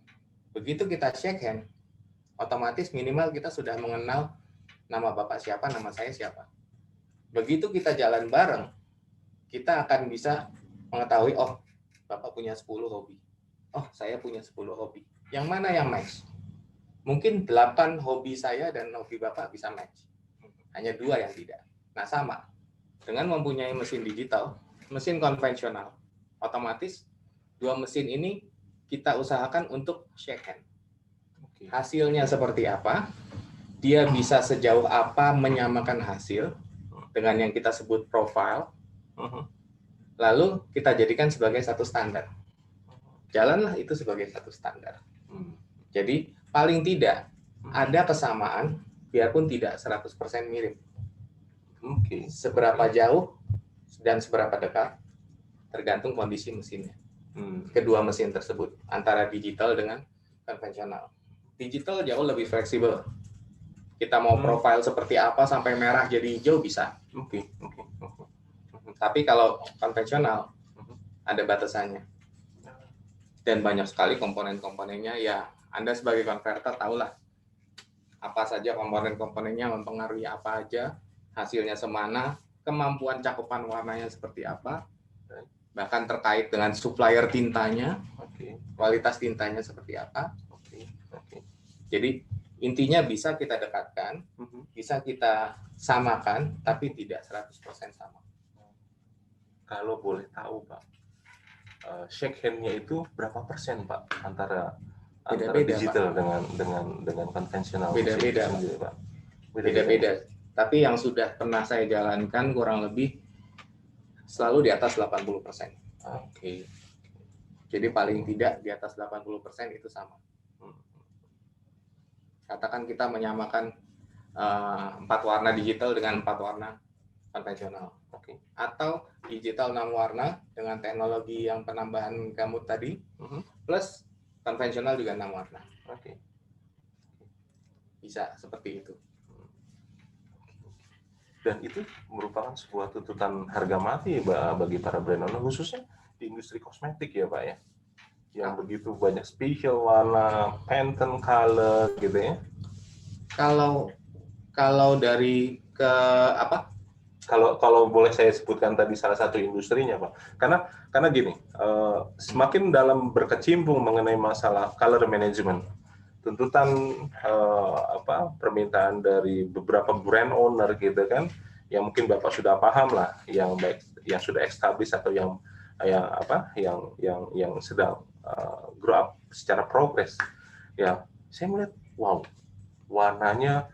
Begitu kita shake hand, otomatis minimal kita sudah mengenal nama Bapak siapa, nama saya siapa. Begitu kita jalan bareng, kita akan bisa mengetahui, Bapak punya 10 hobi. Saya punya 10 hobi. Yang mana yang match? Mungkin 8 hobi saya dan hobi Bapak bisa match. Hanya 2 yang tidak. Nah, sama. Dengan mempunyai mesin digital, mesin konvensional, otomatis 2 mesin ini kita usahakan untuk shake hand. Hasilnya seperti apa? dia bisa sejauh apa menyamakan hasil dengan yang kita sebut profile, lalu kita jadikan sebagai satu standar. Jalanlah itu sebagai satu standar. Jadi paling tidak ada kesamaan, biarpun tidak 100% mirip. Seberapa jauh dan seberapa dekat, tergantung kondisi mesinnya. Kedua mesin tersebut, antara digital dengan konvensional. Digital jauh lebih fleksibel. Kita mau profile seperti apa sampai merah jadi hijau bisa. Tapi kalau konvensional ada batasannya. Dan banyak sekali komponen-komponennya, ya Anda sebagai konverter tahulah apa saja komponen-komponennya, mempengaruhi apa aja, hasilnya semana, kemampuan cakupan warnanya seperti apa, bahkan terkait dengan supplier tintanya, kualitas tintanya seperti apa. Jadi intinya bisa kita dekatkan, bisa kita samakan, tapi tidak 100% sama. Kalau boleh tahu, Pak, shake hand-nya itu berapa persen, Pak, antara digital Pak, dengan konvensional? Beda-beda, Pak. Beda-beda. Tapi yang sudah pernah saya jalankan kurang lebih selalu di atas 80%. Jadi paling tidak di atas 80% itu sama. Katakan kita menyamakan 4 warna digital dengan 4 warna konvensional. Atau digital 6 warna dengan teknologi yang penambahan gamut tadi, plus konvensional juga 6 warna. Bisa seperti itu. Dan itu merupakan sebuah tuntutan harga mati bagi para brand owner, khususnya di industri kosmetik ya, Pak ya. Yang begitu banyak spesial warna, Pantone color gitu ya. Kalau dari ke apa? Kalau boleh saya sebutkan tadi salah satu industrinya, Pak. Karena gini, semakin dalam berkecimpung mengenai masalah color management, tuntutan permintaan dari beberapa brand owner gitu kan, yang mungkin Bapak sudah paham lah, yang baik yang sudah established atau yang sedang grow up secara progres. Ya, saya melihat wow, warnanya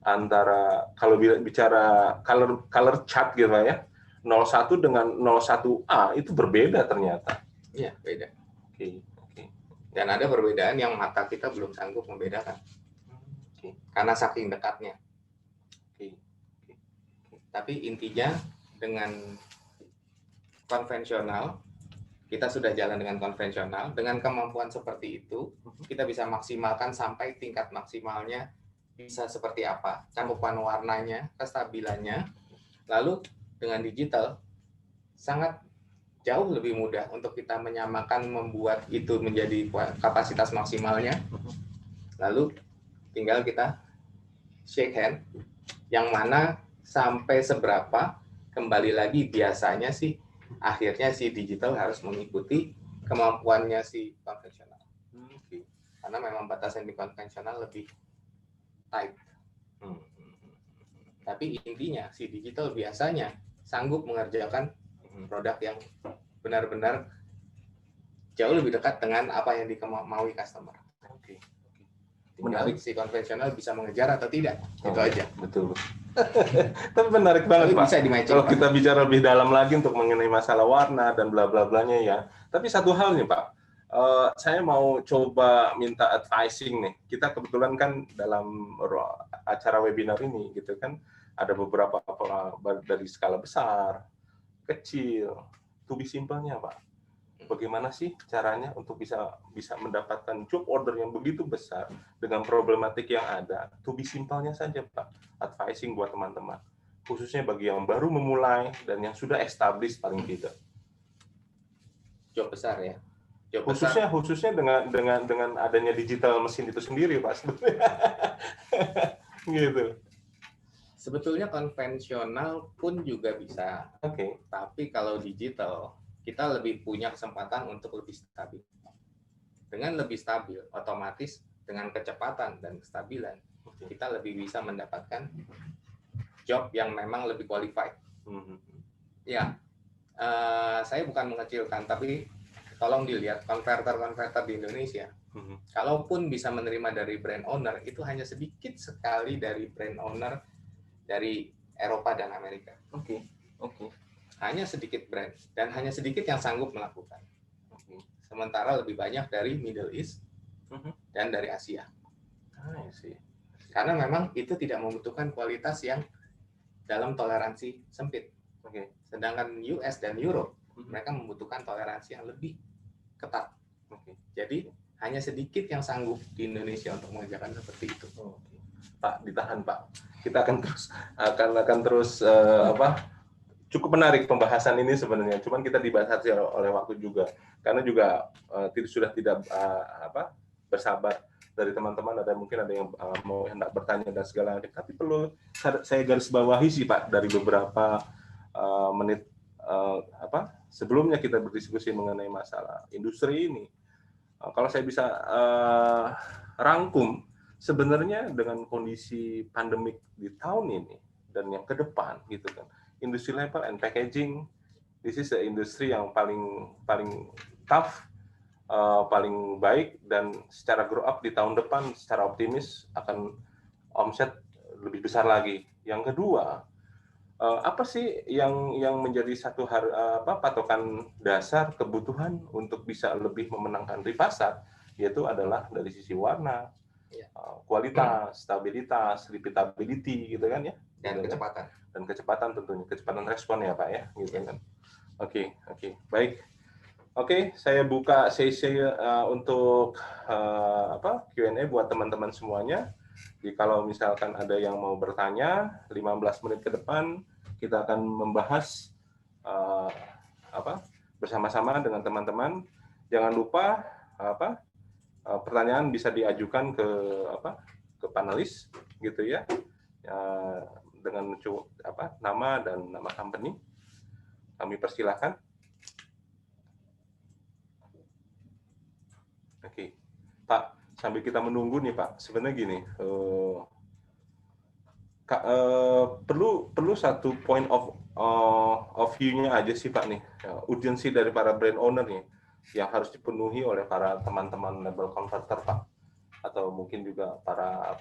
antara kalau bicara color chart gitu ya, 01 dengan 01A itu berbeda ternyata. Iya, beda. Oke. Dan ada perbedaan yang mata kita belum sanggup membedakan. Karena saking dekatnya. Tapi intinya dengan konvensional, kita sudah jalan dengan konvensional, dengan kemampuan seperti itu, kita bisa maksimalkan sampai tingkat maksimalnya bisa seperti apa, cakupan warnanya, kestabilannya. Lalu dengan digital, sangat jauh lebih mudah untuk kita menyamakan, membuat itu menjadi kapasitas maksimalnya. Lalu tinggal kita shake hand, yang mana sampai seberapa, kembali lagi biasanya sih akhirnya si digital harus mengikuti kemampuannya si konvensional. Karena memang batasan di konvensional lebih tight. Tapi intinya si digital biasanya sanggup mengerjakan produk yang benar-benar jauh lebih dekat dengan apa yang dimaui customer. Tinggal si konvensional bisa mengejar atau tidak, itu aja. Betul. Tapi menarik banget, Pak. Kalau kita bicara lebih dalam lagi untuk mengenai masalah warna dan bla bla blanya ya. Tapi satu hal nih, Pak, saya mau coba minta advising nih. Kita kebetulan kan dalam acara webinar ini gitu kan ada beberapa dari skala besar, kecil, to be simple-nya, Pak. Bagaimana sih caranya untuk bisa mendapatkan job order yang begitu besar dengan problematik yang ada? To be simple-nya saja, Pak. Advising buat teman-teman, khususnya bagi yang baru memulai dan yang sudah established paling tidak. Job besar ya. Khususnya dengan adanya digital mesin itu sendiri, Pak. Sebetulnya. Gitu. Sebetulnya konvensional pun juga bisa. Tapi kalau digital, kita lebih punya kesempatan untuk lebih stabil. Dengan lebih stabil, otomatis dengan kecepatan dan kestabilan, kita lebih bisa mendapatkan job yang memang lebih qualified. Ya, saya bukan mengecilkan, tapi tolong dilihat konverter-konverter di Indonesia. Kalaupun bisa menerima dari brand owner, itu hanya sedikit sekali dari brand owner dari Eropa dan Amerika. Oke. Hanya sedikit brand dan hanya sedikit yang sanggup melakukan. Sementara lebih banyak dari Middle East dan dari Asia. Karena memang itu tidak membutuhkan kualitas yang dalam toleransi sempit. Sedangkan US dan Europe, mereka membutuhkan toleransi yang lebih ketat. Jadi hanya sedikit yang sanggup di Indonesia untuk mengerjakan seperti itu. Pak, ditahan Pak. Kita akan terus cukup menarik pembahasan ini sebenarnya. Cuman kita dibatasi oleh waktu juga. Karena juga sudah tidak bersabar dari teman-teman, mungkin ada yang mau hendak bertanya dan segala macam. Tapi perlu saya garis bawahi sih Pak, dari beberapa menit sebelumnya kita berdiskusi mengenai masalah industri ini. Kalau saya bisa rangkum, sebenarnya dengan kondisi pandemik di tahun ini dan yang ke depan gitu kan, industri label and packaging, this is the industry yang paling tough, paling baik, dan secara grow up di tahun depan secara optimis akan omset lebih besar lagi. Yang kedua, apa sih yang menjadi satu patokan dasar kebutuhan untuk bisa lebih memenangkan di pasar, yaitu adalah dari sisi warna, kualitas, stabilitas, repeatability gitu kan ya, dan kecepatan. Dan kecepatan tentunya, kecepatan respon ya Pak ya, gitu kan. Oke, baik. Oke, saya buka sesi untuk Q&A buat teman-teman semuanya. Jadi kalau misalkan ada yang mau bertanya, 15 menit ke depan kita akan membahas bersama-sama dengan teman-teman. Jangan lupa pertanyaan bisa diajukan ke panelis gitu ya, dengan nama dan nama company. Kami persilahkan. Oke, Pak. Sambil kita menunggu nih Pak, sebenarnya gini, perlu satu point of view-nya aja sih Pak nih, urgensi dari para brand owner nih yang harus dipenuhi oleh para teman-teman label converter Pak, atau mungkin juga para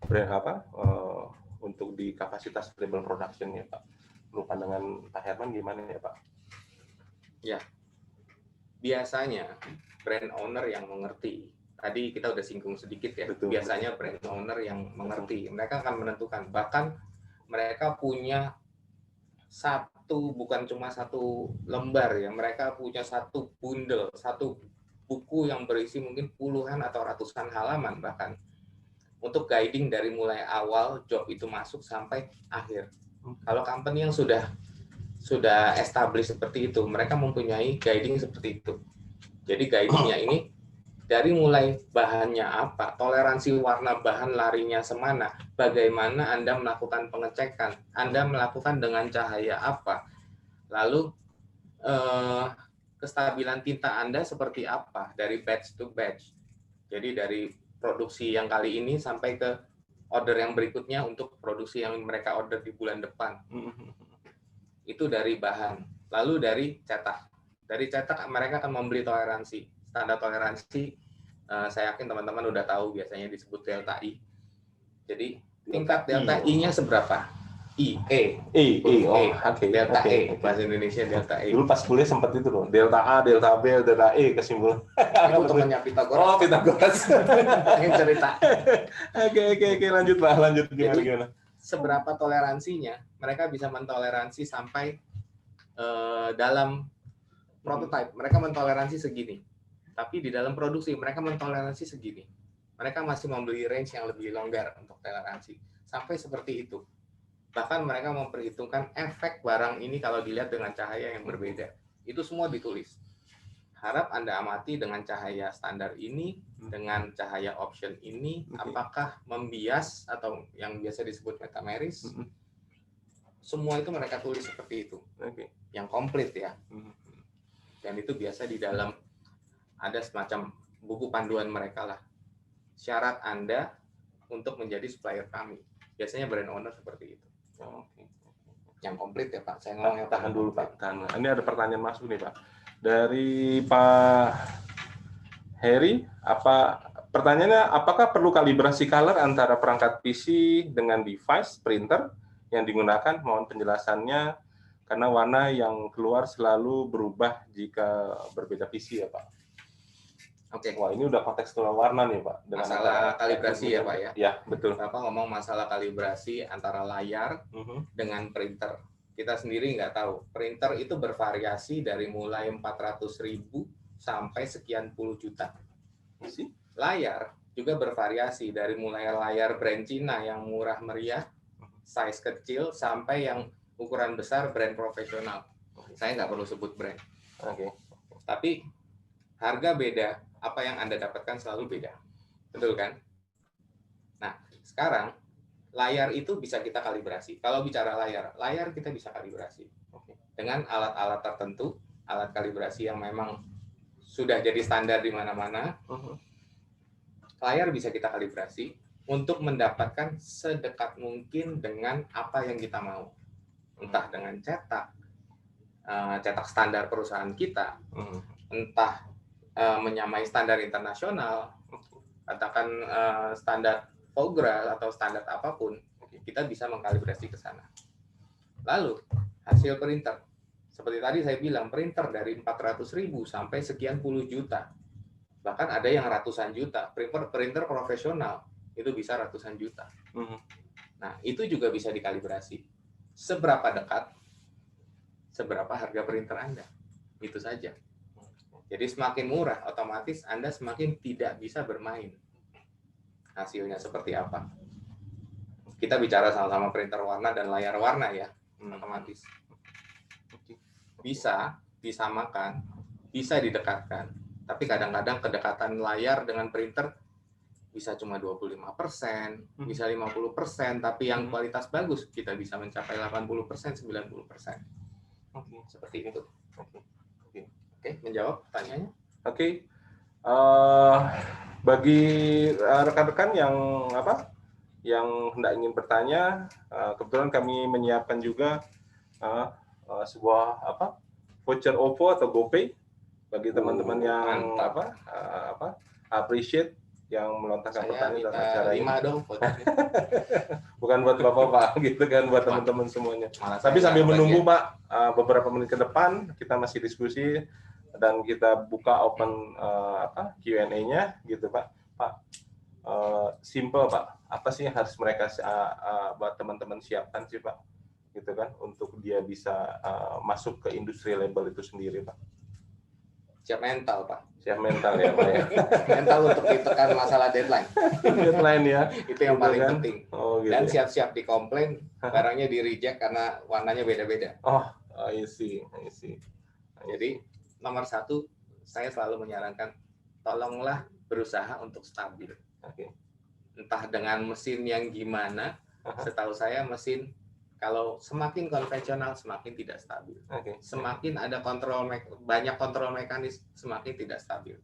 brand untuk di kapasitas label production ya Pak. Menurut pandangan Pak Herman gimana ya Pak? Ya, biasanya brand owner yang mengerti. Tadi kita udah singgung sedikit ya. Betul. Biasanya brand owner yang mengerti. Mereka akan menentukan. Bahkan mereka punya bukan cuma satu lembar ya. Mereka punya satu bundle, satu buku yang berisi mungkin puluhan atau ratusan halaman bahkan. Untuk guiding dari mulai awal job itu masuk sampai akhir. Kalau company yang sudah established seperti itu, mereka mempunyai guiding seperti itu. Jadi guidingnya ini dari mulai bahannya apa, toleransi warna bahan larinya semana, bagaimana Anda melakukan pengecekan, Anda melakukan dengan cahaya apa, lalu kestabilan tinta Anda seperti apa dari batch to batch. Jadi dari produksi yang kali ini sampai ke order yang berikutnya untuk produksi yang mereka order di bulan depan. Itu dari bahan. Lalu dari cetak. Dari cetak mereka akan membeli toleransi. Standar toleransi, saya yakin teman-teman udah tahu biasanya disebut delta I. Jadi tingkat delta I-nya seberapa? Delta E. Bahasa Indonesia delta E. Dulu pas kuliah sempat itu loh, delta A, delta B, delta E kesimpulan. Itu temannya Pythagoras. Oh, Pythagoras. Yang cerita. Oke, lanjut Pak, lanjut gimana? Seberapa toleransinya, mereka bisa mentoleransi sampai dalam prototype, mereka mentoleransi segini. Tapi di dalam produksi, mereka mentoleransi segini. Mereka masih membeli range yang lebih longgar untuk toleransi. Sampai seperti itu. Bahkan mereka memperhitungkan efek barang ini kalau dilihat dengan cahaya yang berbeda. Itu semua ditulis. Harap Anda amati dengan cahaya standar ini, dengan cahaya option ini, apakah membias atau yang biasa disebut metameris. Semua itu mereka tulis seperti itu. Yang komplit ya. Dan itu biasa di dalam ada semacam buku panduan mereka lah. Syarat Anda untuk menjadi supplier kami. Biasanya brand owner seperti itu. Yang komplit ya Pak. Saya ngomong tahan dulu Pak. Ini ada pertanyaan masuk nih Pak. Dari Pak Heri, pertanyaannya, apakah perlu kalibrasi color antara perangkat PC dengan device printer yang digunakan? Mohon penjelasannya, karena warna yang keluar selalu berubah jika berbeda PC ya Pak. Oke. Wah, ini udah kontekstual warna nih Pak. Dengan masalah kalibrasi ya Pak ya? Ya, betul. Bapak ngomong masalah kalibrasi antara layar dengan printer. Kita sendiri nggak tahu. Printer itu bervariasi dari mulai 400.000 sampai sekian puluh juta. Layar juga bervariasi dari mulai layar brand Cina yang murah meriah, size kecil, sampai yang ukuran besar brand profesional. Saya nggak perlu sebut brand. Tapi harga beda, apa yang Anda dapatkan selalu beda. Betul kan? Nah, sekarang layar itu bisa kita kalibrasi. Kalau bicara layar kita bisa kalibrasi. Dengan alat-alat tertentu, alat kalibrasi yang memang sudah jadi standar di mana-mana. Layar bisa kita kalibrasi untuk mendapatkan sedekat mungkin dengan apa yang kita mau. Entah dengan cetak standar perusahaan kita, entah menyamai standar internasional, katakan standar FOGRA atau standar apapun, kita bisa mengkalibrasi ke sana. Lalu, hasil printer. Seperti tadi saya bilang, printer dari 400.000 sampai sekian puluh juta. Bahkan ada yang ratusan juta. Printer profesional, itu bisa ratusan juta. Nah, itu juga bisa dikalibrasi. Seberapa dekat, seberapa harga printer Anda. Itu saja. Jadi semakin murah, otomatis Anda semakin tidak bisa bermain. Hasilnya seperti apa? Kita bicara sama-sama printer warna dan layar warna ya, otomatis. Bisa disamakan, bisa didekatkan. Tapi kadang-kadang kedekatan layar dengan printer bisa cuma 25%, bisa 50%, tapi yang kualitas bagus kita bisa mencapai 80%, 90%. Seperti itu. Oke, menjawab pertanyaannya? Oke. Bagi rekan-rekan yang hendak ingin bertanya, kebetulan kami menyiapkan juga sebuah voucher OVO atau GoPay bagi teman-teman yang appreciate yang melontarkan pertanyaan dalam acara ini. 5 dong vouchernya. Bukan buat Bapak gitu kan, buat teman-teman semuanya. Tapi sambil menunggu Pak, beberapa menit ke depan kita masih diskusi dan kita buka open Q&A-nya gitu Pak. Simple Pak, apa sih yang harus mereka buat teman-teman siapkan sih Pak, gitu kan, untuk dia bisa masuk ke industri label itu sendiri Pak? Siap mental Pak. Siap mental ya Pak ya. Mental untuk ditekan masalah deadline. Deadline ya. Itu yang gitu paling kan? penting. Oh, gitu dan ya. siap-siap dikomplain, barangnya di reject karena warnanya beda-beda. Oh, I see. Jadi nomor 1, saya selalu menyarankan tolonglah berusaha untuk stabil. Entah dengan mesin yang gimana, setahu saya mesin kalau semakin konvensional semakin tidak stabil. Semakin ada banyak kontrol mekanis semakin tidak stabil.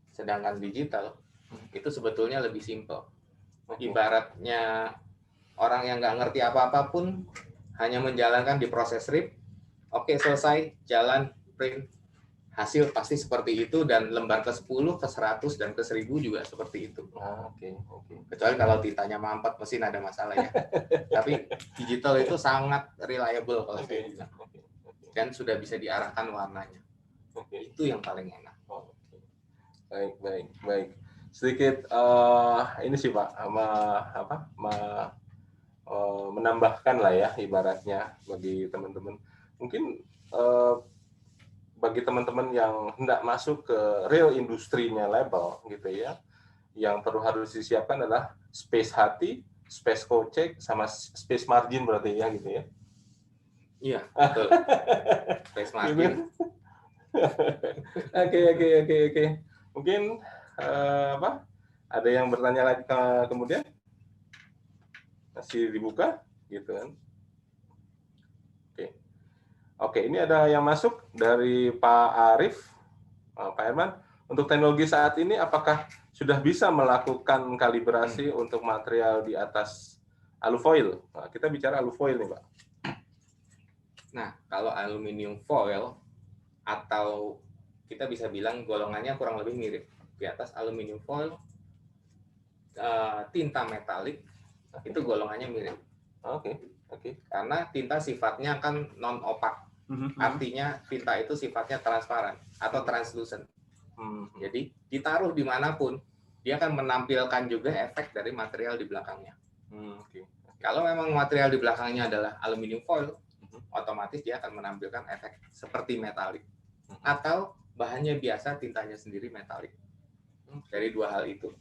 Sedangkan digital itu sebetulnya lebih simpel. Ibaratnya orang yang nggak ngerti apa-apa pun hanya menjalankan di proses RIP, oke selesai, jalan, print, hasil pasti seperti itu, dan lembar ke-10, ke-100, dan ke-1000 juga seperti itu. Kecuali kalau ditanya mampet mesin ada masalah ya. Tapi digital itu sangat reliable kalau saya bilang. Dan sudah bisa diarahkan warnanya. Itu yang paling enak. Baik. Sedikit ini sih Pak, menambahkan lah ya ibaratnya bagi teman-teman. Mungkin bagi teman-teman yang hendak masuk ke real industrinya label gitu ya, yang harus disiapkan adalah space hati, space co-check, sama space margin berarti ya gitu ya. Iya, betul. Space margin. Oke. Mungkin ada yang bertanya lagi kemudian? Masih dibuka gitu kan. Oke, ini ada yang masuk dari Pak Arif, Pak Herman. Untuk teknologi saat ini, apakah sudah bisa melakukan kalibrasi untuk material di atas alufoil? Nah, kita bicara alufoil nih, Pak. Nah, kalau aluminium foil, atau kita bisa bilang golongannya kurang lebih mirip. Di atas aluminium foil, tinta metalik itu golongannya mirip. Oke. Karena tinta sifatnya kan non opak. Artinya tinta itu sifatnya transparan atau translucent. Jadi ditaruh dimanapun, dia akan menampilkan juga efek dari material di belakangnya. Kalau memang material di belakangnya adalah aluminium foil, otomatis dia akan menampilkan efek seperti metalik. Atau bahannya biasa, tintanya sendiri metalik. Dari dua hal itu.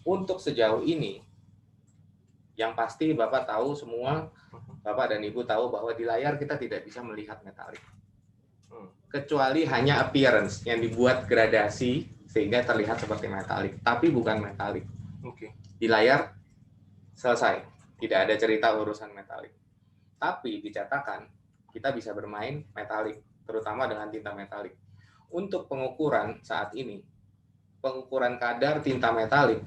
Untuk sejauh ini, yang pasti Bapak tahu semua, Bapak dan Ibu tahu bahwa di layar kita tidak bisa melihat metalik. Kecuali hanya appearance yang dibuat gradasi sehingga terlihat seperti metalik, tapi bukan metalik. Di layar selesai, tidak ada cerita urusan metalik. Tapi dicatakan kita bisa bermain metalik, terutama dengan tinta metalik. Untuk pengukuran saat ini, pengukuran kadar tinta metalik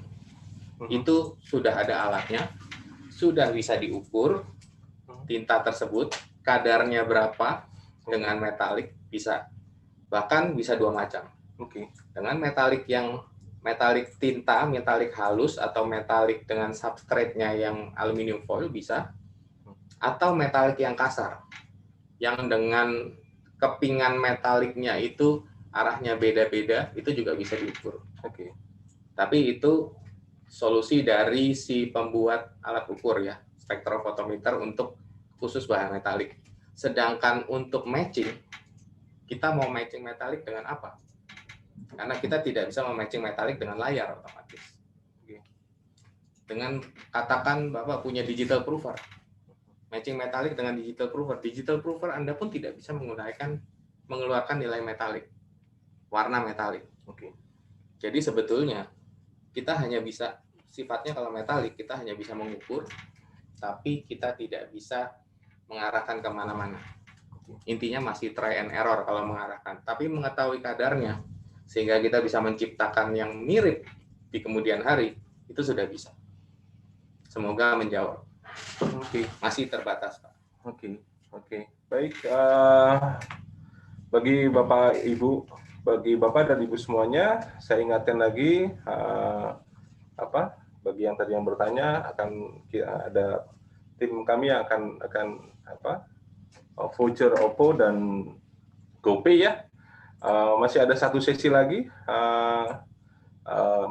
itu sudah ada alatnya, sudah bisa diukur tinta tersebut kadarnya berapa dengan metalik, bisa bahkan bisa dua macam. Dengan metalik yang metalik tinta, metalik halus atau metalik dengan substrate-nya yang aluminium foil bisa, atau metalik yang kasar yang dengan kepingan metaliknya itu arahnya beda-beda, itu juga bisa diukur. Tapi itu solusi dari si pembuat alat ukur ya, spektrofotometer untuk khusus bahan metalik. Sedangkan untuk matching, kita mau matching metalik dengan apa? Karena kita tidak bisa mematching metalik dengan layar otomatis. Dengan katakan Bapak punya digital prover, matching metalik dengan digital prover Anda pun tidak bisa mengeluarkan nilai metalik, warna metalik. Jadi sebetulnya kita hanya bisa, sifatnya kalau metalik kita hanya bisa mengukur, tapi kita tidak bisa mengarahkan kemana-mana. Intinya masih try and error kalau mengarahkan, tapi mengetahui kadarnya sehingga kita bisa menciptakan yang mirip di kemudian hari, itu sudah bisa. Semoga menjawab. Masih terbatas, Pak. Baik. Bagi Bapak dan Ibu semuanya, saya ingatkan lagi bagi yang tadi yang bertanya, akan ada tim kami yang akan voucher Oppo dan GoPay ya. Masih ada satu sesi lagi,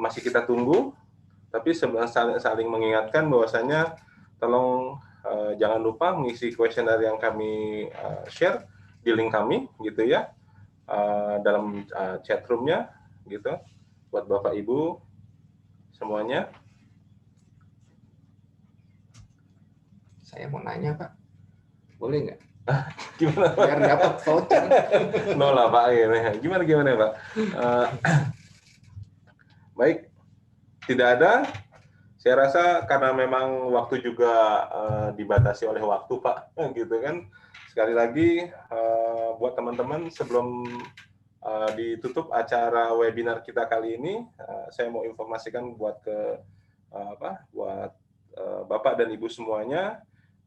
masih kita tunggu, tapi saling mengingatkan bahwasanya tolong jangan lupa mengisi kuesioner yang kami share di link kami gitu ya, dalam chat room-nya gitu, buat Bapak Ibu semuanya. Saya mau nanya, Pak. Boleh nggak? Gimana, Pak? Biar dapat voucher. Lah, Pak. Gimana, Pak? Baik, tidak ada. Saya rasa karena memang waktu juga dibatasi oleh waktu, Pak, gitu kan. Sekali lagi, buat teman-teman, sebelum ditutup acara webinar kita kali ini, saya mau informasikan buat Bapak dan Ibu semuanya,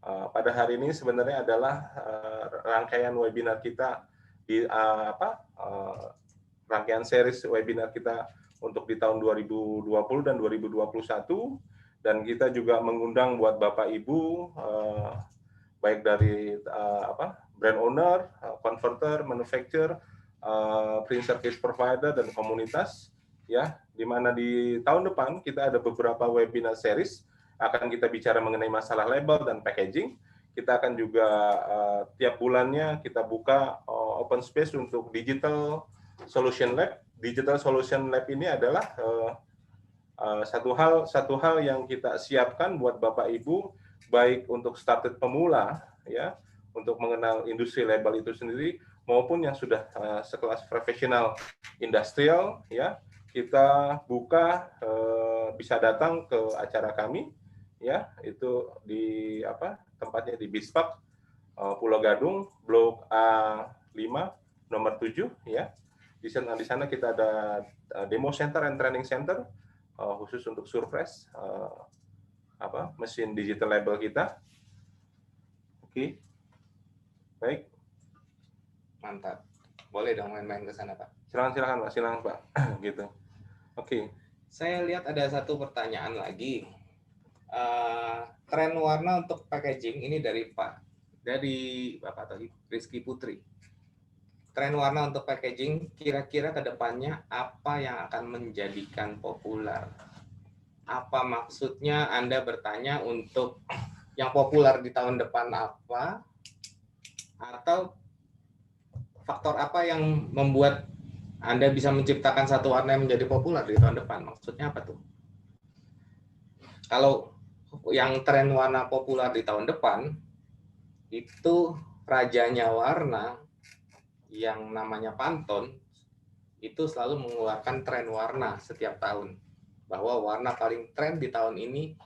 pada hari ini sebenarnya adalah rangkaian webinar kita di rangkaian series webinar kita untuk di tahun 2020 dan 2021, dan kita juga mengundang buat Bapak Ibu baik dari brand owner, converter, manufacturer, print service provider, dan komunitas ya, di mana di tahun depan kita ada beberapa webinar series akan kita bicara mengenai masalah label dan packaging. Kita akan juga tiap bulannya kita buka open space untuk Digital Solution Lab. Digital Solution Lab ini adalah satu hal yang kita siapkan buat Bapak Ibu, baik untuk starter pemula ya, untuk mengenal industri label itu sendiri, maupun yang sudah sekelas profesional industrial ya. Kita buka, bisa datang ke acara kami ya, itu di tempatnya di Bispak, Pulau Gadung, Blok A5 nomor 7 ya. Di sana kita ada demo center and training center khusus untuk surprise mesin digital label kita. Oke. Baik. Mantap. Boleh dong main-main ke sana, Pak. Silakan Pak, silakan Pak. Gitu. Oke. Saya lihat ada satu pertanyaan lagi. Tren warna untuk packaging ini dari Bapak tadi, Rizky Putri. Tren warna untuk packaging kira-kira ke depannya apa yang akan menjadikan populer? Apa maksudnya Anda bertanya untuk yang populer di tahun depan apa? Atau faktor apa yang membuat Anda bisa menciptakan satu warna yang menjadi populer di tahun depan? Maksudnya apa tuh? Kalau yang tren warna populer di tahun depan, itu rajanya warna yang namanya Pantone, itu selalu mengeluarkan tren warna setiap tahun. Bahwa warna paling tren di tahun ini,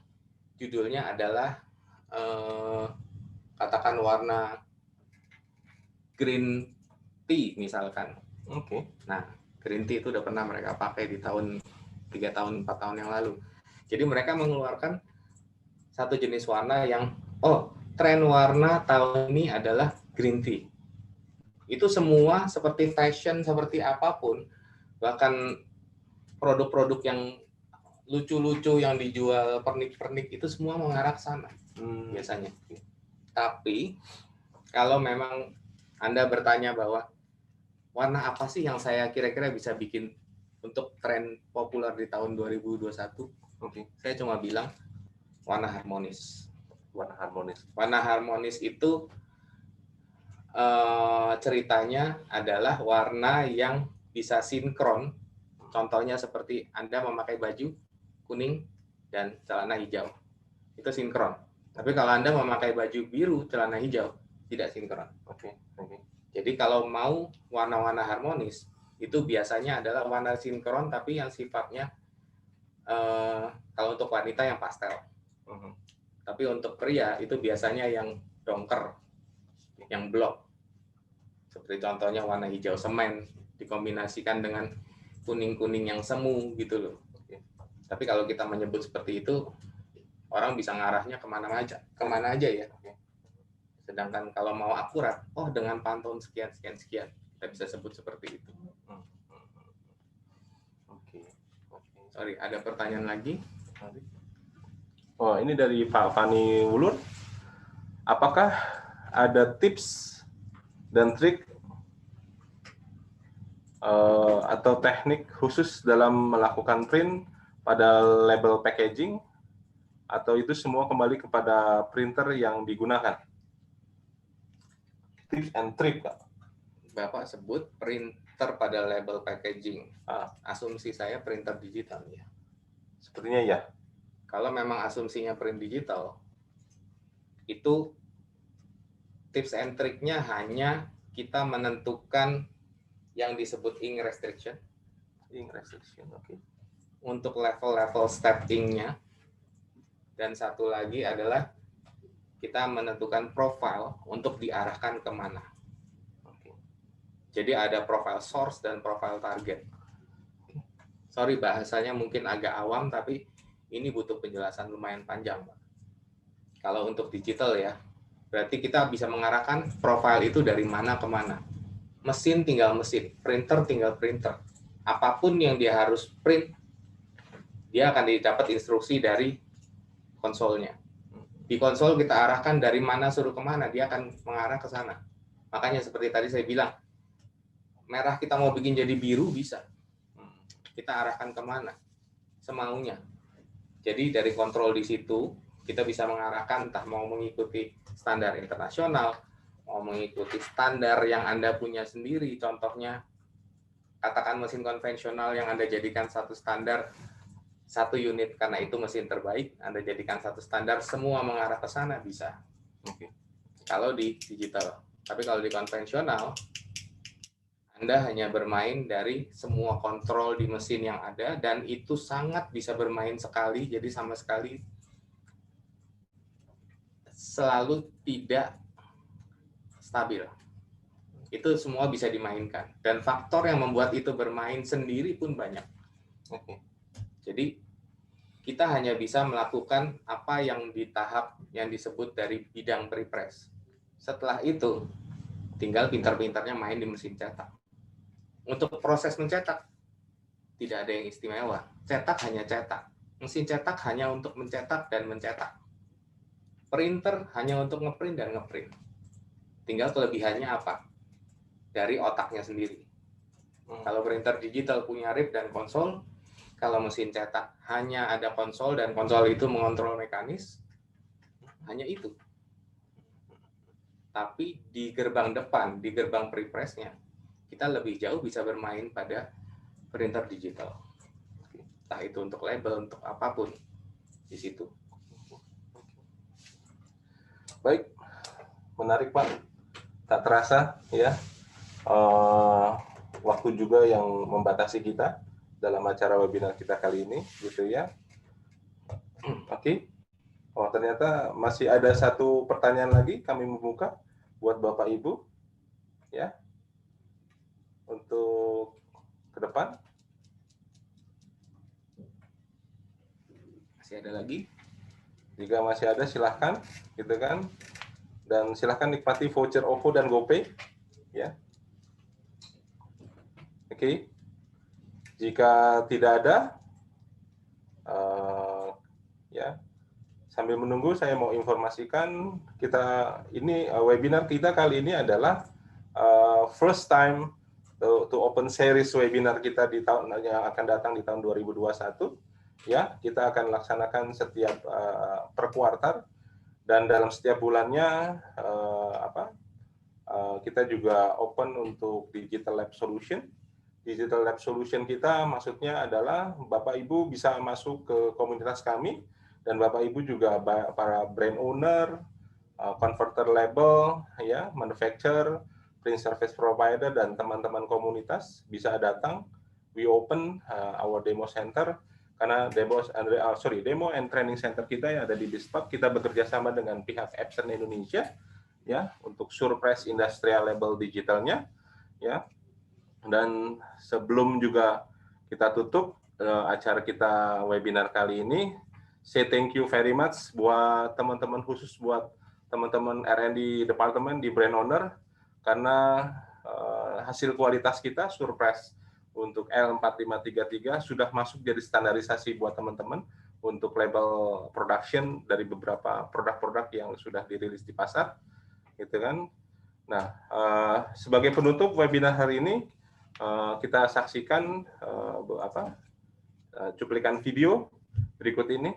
judulnya adalah, katakan warna green tea misalkan. Oke. Nah, green tea itu udah pernah mereka pakai di tahun 3 tahun 4 tahun yang lalu. Jadi mereka mengeluarkan satu jenis warna yang tren warna tahun ini adalah green tea. Itu semua seperti fashion, seperti apapun, bahkan produk-produk yang lucu-lucu yang dijual pernik-pernik itu semua mengarah ke sana biasanya. Tapi kalau memang Anda bertanya bahwa warna apa sih yang saya kira-kira bisa bikin untuk tren populer di tahun 2021? Saya cuma bilang warna harmonis. Warna harmonis itu ceritanya adalah warna yang bisa sinkron. Contohnya seperti Anda memakai baju kuning dan celana hijau. Itu sinkron. Tapi kalau Anda memakai baju biru, celana hijau, tidak sinkron. Jadi kalau mau warna-warna harmonis, itu biasanya adalah warna sinkron tapi yang sifatnya kalau untuk wanita yang pastel. Tapi untuk pria itu biasanya yang dongker, yang blok. Seperti contohnya warna hijau semen dikombinasikan dengan kuning-kuning yang semu gitu loh. Tapi kalau kita menyebut seperti itu, orang bisa ngarahnya kemana aja ya. Sedangkan kalau mau akurat, dengan Pantone sekian, kita bisa sebut seperti itu. Sorry, ada pertanyaan lagi? Ini dari Pak Fani Wulur. Apakah ada tips dan trik atau teknik khusus dalam melakukan print pada label packaging, atau itu semua kembali kepada printer yang digunakan? Tips and trick, Pak. Bapak sebut printer pada label packaging. Asumsi saya printer digital ya. Sepertinya ya. Kalau memang asumsinya print digital, itu tips and trick-nya hanya kita menentukan yang disebut ink restriction. Untuk level-level stepping-nya. Dan satu lagi adalah kita menentukan profile untuk diarahkan kemana. Jadi ada profile source dan profile target. Sorry bahasanya mungkin agak awam, tapi ini butuh penjelasan lumayan panjang, Pak. Kalau untuk digital ya, berarti kita bisa mengarahkan profile itu dari mana ke mana. Mesin tinggal mesin, printer tinggal printer. Apapun yang dia harus print, dia akan didapat instruksi dari konsolnya. Di konsol kita arahkan dari mana suruh kemana, dia akan mengarah ke sana. Makanya seperti tadi saya bilang, merah kita mau bikin jadi biru bisa. Kita arahkan kemana? Semaunya. Jadi dari kontrol di situ, kita bisa mengarahkan entah mau mengikuti standar internasional, mau mengikuti standar yang Anda punya sendiri. Contohnya, katakan mesin konvensional yang Anda jadikan satu standar, satu unit karena itu mesin terbaik, Anda jadikan satu standar, semua mengarah ke sana bisa. Kalau di digital. Tapi kalau di konvensional, Anda hanya bermain dari semua kontrol di mesin yang ada, dan itu sangat bisa bermain sekali, jadi sama sekali selalu tidak stabil. Itu semua bisa dimainkan. Dan faktor yang membuat itu bermain sendiri pun banyak. Jadi kita hanya bisa melakukan apa yang di tahap yang disebut dari bidang prepress. Setelah itu tinggal pintar-pintarnya main di mesin cetak. Untuk proses mencetak, tidak ada yang istimewa. Cetak hanya cetak. Mesin cetak hanya untuk mencetak dan mencetak. Printer hanya untuk ngeprint dan ngeprint. Tinggal kelebihannya apa? Dari otaknya sendiri. Kalau printer digital punya RIP dan konsol, kalau mesin cetak hanya ada konsol dan konsol itu mengontrol mekanis, hanya itu. Tapi di gerbang depan, di gerbang prepressnya, kita lebih jauh bisa bermain pada printer digital. Entah itu untuk label, untuk apapun di situ. Baik, menarik Pak. Tak terasa ya, waktu juga yang membatasi kita dalam acara webinar kita kali ini, gitu ya. Oke. Oh, ternyata masih ada satu pertanyaan lagi kami membuka buat Bapak Ibu, ya, untuk ke depan. Masih ada lagi? Jika masih ada silahkan, gitu kan. Dan silahkan nikmati voucher OVO dan GoPay, ya. Oke. Jika tidak ada, ya, sambil menunggu saya mau informasikan kita ini webinar kita kali ini adalah first time to open series webinar kita di tahun yang akan datang di tahun 2021. Ya, kita akan laksanakan setiap per kuartal dan dalam setiap bulannya kita juga open untuk digital lab solution. Digital lab solution kita maksudnya adalah Bapak Ibu bisa masuk ke komunitas kami dan Bapak Ibu juga para brand owner, converter label, ya, manufacturer, print service provider dan teman-teman komunitas bisa datang. We open our demo center karena demo and training center kita yang ada di Bispap, kita bekerja sama dengan pihak Epson Indonesia, ya, untuk surprise industrial label digitalnya, ya. Dan sebelum juga kita tutup acara kita webinar kali ini, say thank you very much buat teman-teman, khusus buat teman-teman R&D department di brand owner, karena hasil kualitas kita surprise untuk L4533 sudah masuk jadi standarisasi buat teman-teman untuk label production dari beberapa produk-produk yang sudah dirilis di pasar, gitu kan. Nah, sebagai penutup webinar hari ini, kita saksikan cuplikan video berikut ini.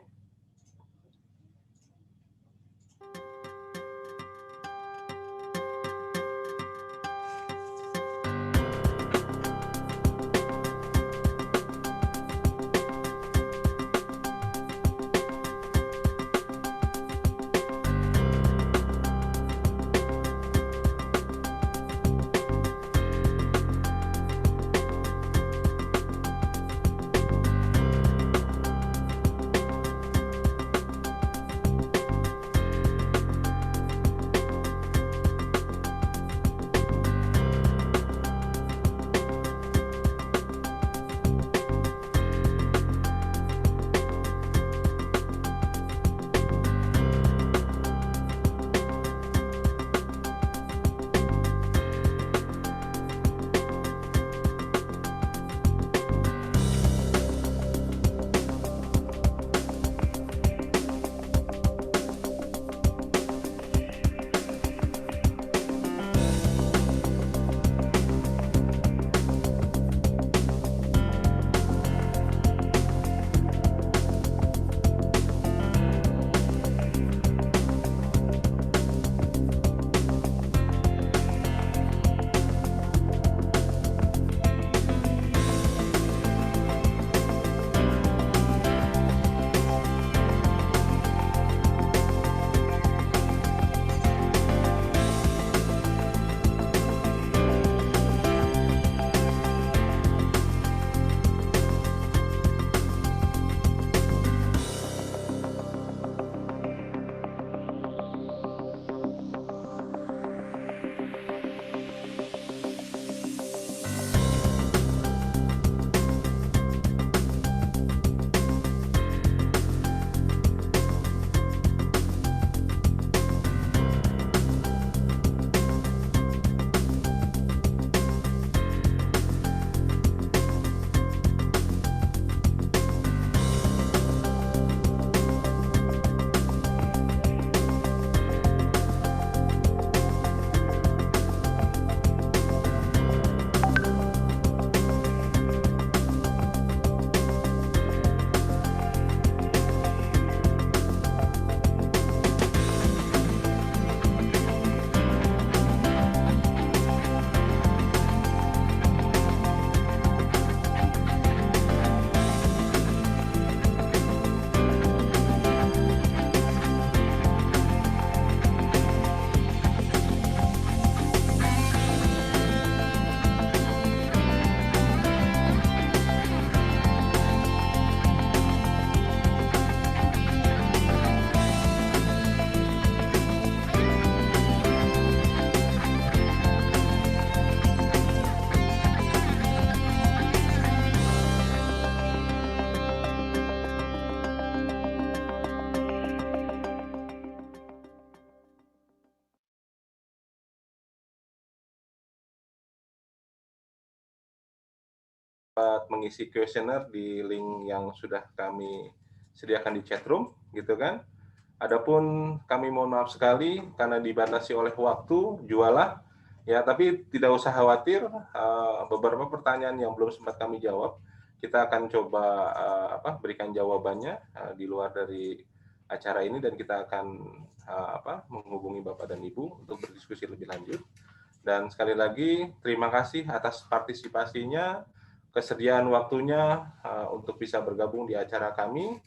dapat mengisi kuesioner di link yang sudah kami sediakan di chatroom, gitu kan. Adapun kami mohon maaf sekali karena dibatasi oleh waktu, jualah ya, tapi tidak usah khawatir, beberapa pertanyaan yang belum sempat kami jawab, kita akan coba berikan jawabannya di luar dari acara ini, dan kita akan menghubungi Bapak dan Ibu untuk berdiskusi lebih lanjut. Dan sekali lagi terima kasih atas partisipasinya, kesediaan waktunya untuk bisa bergabung di acara kami.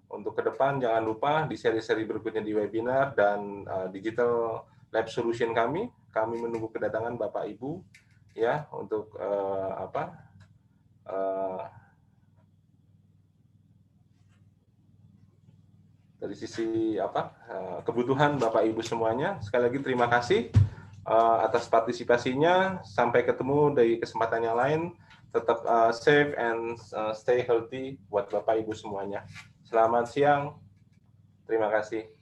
Untuk ke depan jangan lupa di seri-seri berikutnya di webinar dan digital lab solution kami menunggu kedatangan Bapak Ibu ya untuk dari sisi kebutuhan Bapak Ibu semuanya. Sekali lagi terima kasih atas partisipasinya. Sampai ketemu di kesempatan yang lain. Tetap safe and stay healthy buat Bapak Ibu semuanya. Selamat siang. Terima kasih.